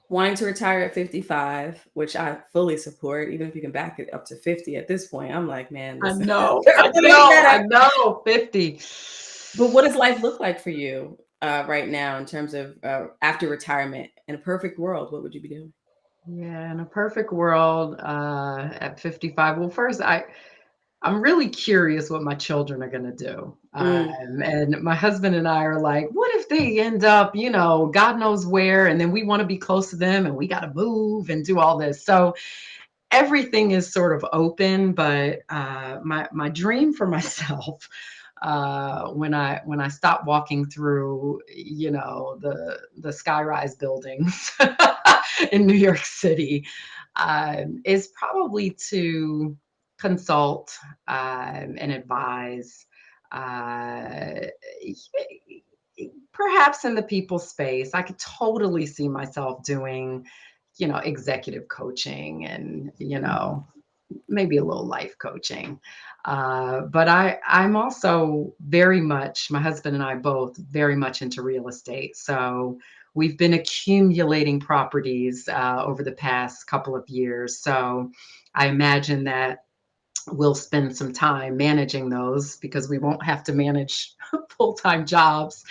wanting to retire at 55, which I fully support. Even if you can back it up to 50 at this point, I'm like, man, I listen, know, they're I really know, I better. know, 50. But what does life look like for you right now in terms of after retirement? In a perfect world, what would you be doing? Yeah, in a perfect world, at 55, well, first, I'm really curious what my children are gonna do. Mm, And my husband and I are like, what if they end up, God knows where, and then we wanna be close to them and we gotta move and do all this. So everything is sort of open, but my dream for myself, when I stop walking through, the skyrise buildings in New York City, is probably to consult and advise. Uh, Perhaps in the people space, I could totally see myself doing, executive coaching and, maybe a little life coaching. But I'm also very much, my husband and I both very much into real estate. So we've been accumulating properties over the past couple of years. So I imagine that we'll spend some time managing those because we won't have to manage full-time jobs.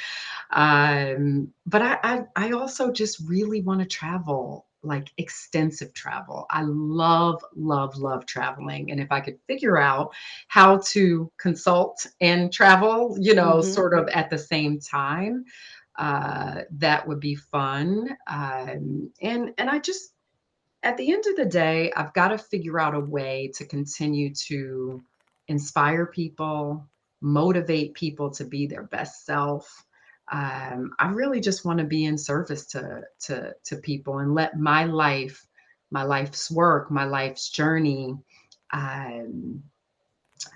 But I also just really want to travel, like extensive travel. I love, love, love traveling. And if I could figure out how to consult and travel, Hmm. sort of at the same time, that would be fun. And I just, at the end of the day, I've got to figure out a way to continue to inspire people, motivate people to be their best self. I really just want to be in service to people and let my life's work, my life's journey, um,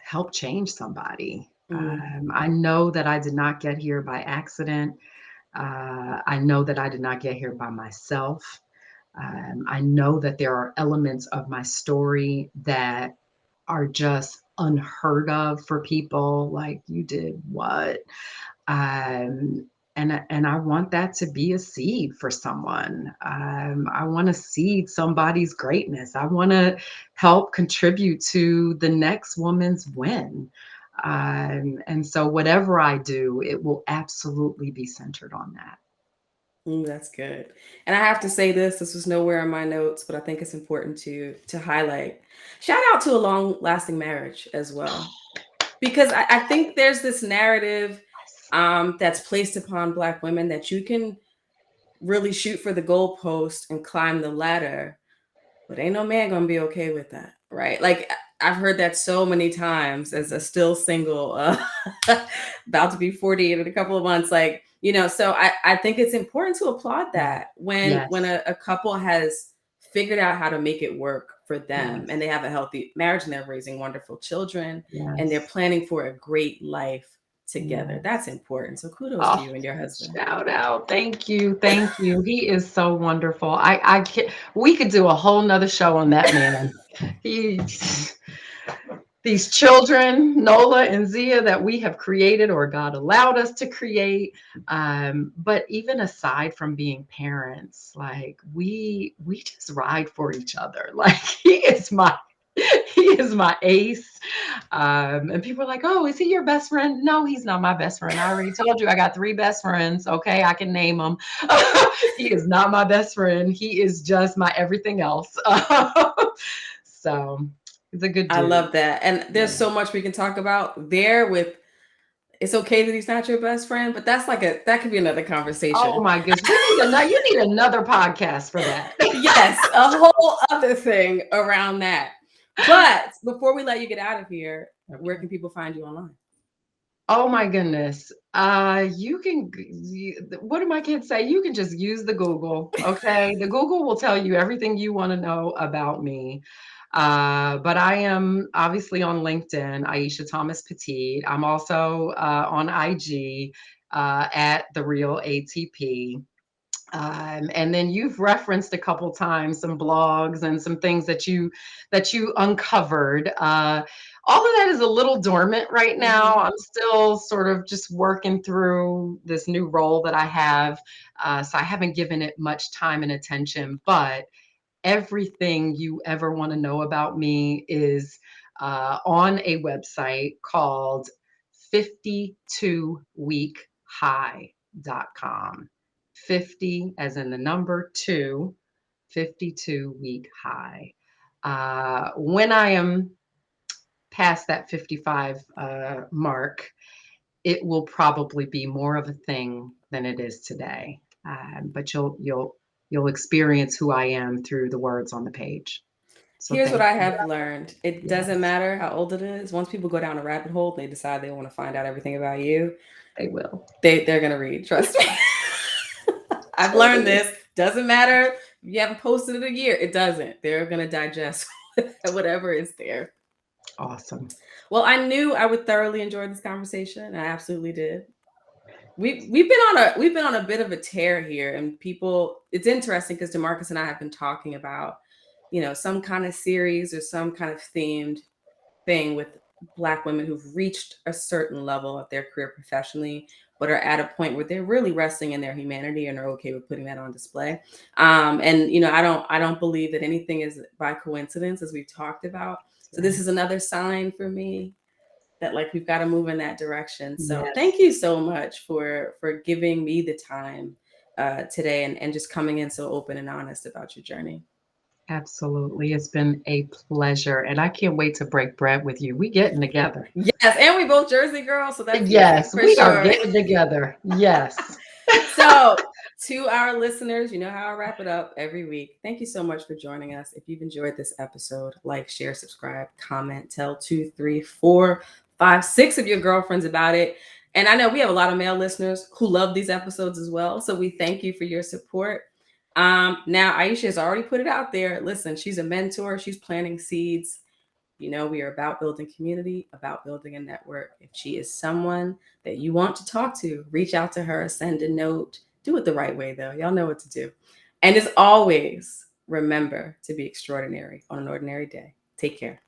help change somebody. Mm. I know that I did not get here by accident. I know that I did not get here by myself. I know that there are elements of my story that are just unheard of for people. Like, you did what? Um, and I want that to be a seed for someone. I want to seed somebody's greatness. I want to help contribute to the next woman's win. And so, whatever I do, it will absolutely be centered on that. Mm, that's good. And I have to say this, this was nowhere in my notes, but I think it's important to highlight. Shout out to a long-lasting marriage as well. Because I think there's this narrative that's placed upon Black women that you can really shoot for the goalpost and climb the ladder, but ain't no man gonna be okay with that, right? Like I've heard that so many times as a still single, about to be 40 in a couple of months. Like, so I think it's important to applaud Yeah. that when Yes. a couple has figured out how to make it work for them and Yes. they have a healthy marriage and they're raising wonderful children and they're Yes. planning for a great life together. That's Yes. important. So kudos to Oh, you and your husband. shout out. Thank you. Thank you. He is so wonderful. I can We could do a whole nother show on that man. He These children, Nola and Zia, that we have created or God allowed us to create. But even aside from being parents, like we just ride for each other. Like he is my ace. And people are like, oh, is he your best friend? No, he's not my best friend. I already told you I got three best friends. Okay, I can name them. He is not my best friend. He is just my everything else. So he's a good I dude. love that. And there's Yeah. so much we can talk about there with it's okay that he's not your best friend, but that could be another Oh conversation. my goodness. You need another podcast for that. Yes, a whole other thing around that. But before we let you get out of here, where Okay. can people find you online? Oh my goodness. What do my kids say? You can just use the Google. Okay. The Google will tell you everything you want to know about me. But I am obviously on LinkedIn, Aisha Thomas-Petit. I'm also on IG at The Real ATP. And then you've referenced a couple times some blogs and some things that you uncovered. All of that is a little dormant right now. Hmm. I'm still sort of just working through this new role that I have, so I haven't given it much time and attention. But everything you ever want to know about me is on a website called 52weekhigh.com. 50 as in the number 2, 52 week high. When I am past that 55 mark, it will probably be more of a thing than it is today. But you'll experience who I am through the words on the page. So Here's what thank I you. have learned. It doesn't Yes, matter how old it is. Once people go down a rabbit hole, they decide they want to find out everything about you. they will. They're gonna read. Trust me. I've learned Totally. this. Doesn't matter if you haven't posted it a year. It doesn't. They're gonna digest whatever is there. Awesome. Well, I knew I would thoroughly enjoy this conversation. I absolutely did. We've been on a bit of a tear here, and people. It's interesting because Demarcus and I have been talking about some kind of series or some kind of themed thing with Black women who've reached a certain level of their career professionally, but are at a point where they're really resting in their humanity and are okay with putting that on display. And I don't believe that anything is by coincidence, as we've talked about. So this is another sign for me that like we've got to move in that direction. So Yes, thank you so much for giving me the time today, and just coming in so open and honest about your journey. absolutely. It's been a pleasure, and I can't wait to break bread with you. We getting together. Yes, and we both Jersey girls, so that's easy Yes, for we are sure. getting together. Yes. So, to our listeners, you know how I wrap it up every week. Thank you so much for joining us. If you've enjoyed this episode, like, share, subscribe, comment, tell 2, 3, 4, 5, 6 of your girlfriends about it. And I know we have a lot of male listeners who love these episodes as well. So we thank you for your support. Now Aisha has already put it out there. Listen, she's a mentor. She's planting seeds. We are about building community, about building a network. If she is someone that you want to talk to, reach out to her, send a note. Do it the right way, though. Y'all know what to do. And as always, remember to be extraordinary on an ordinary day. Take care.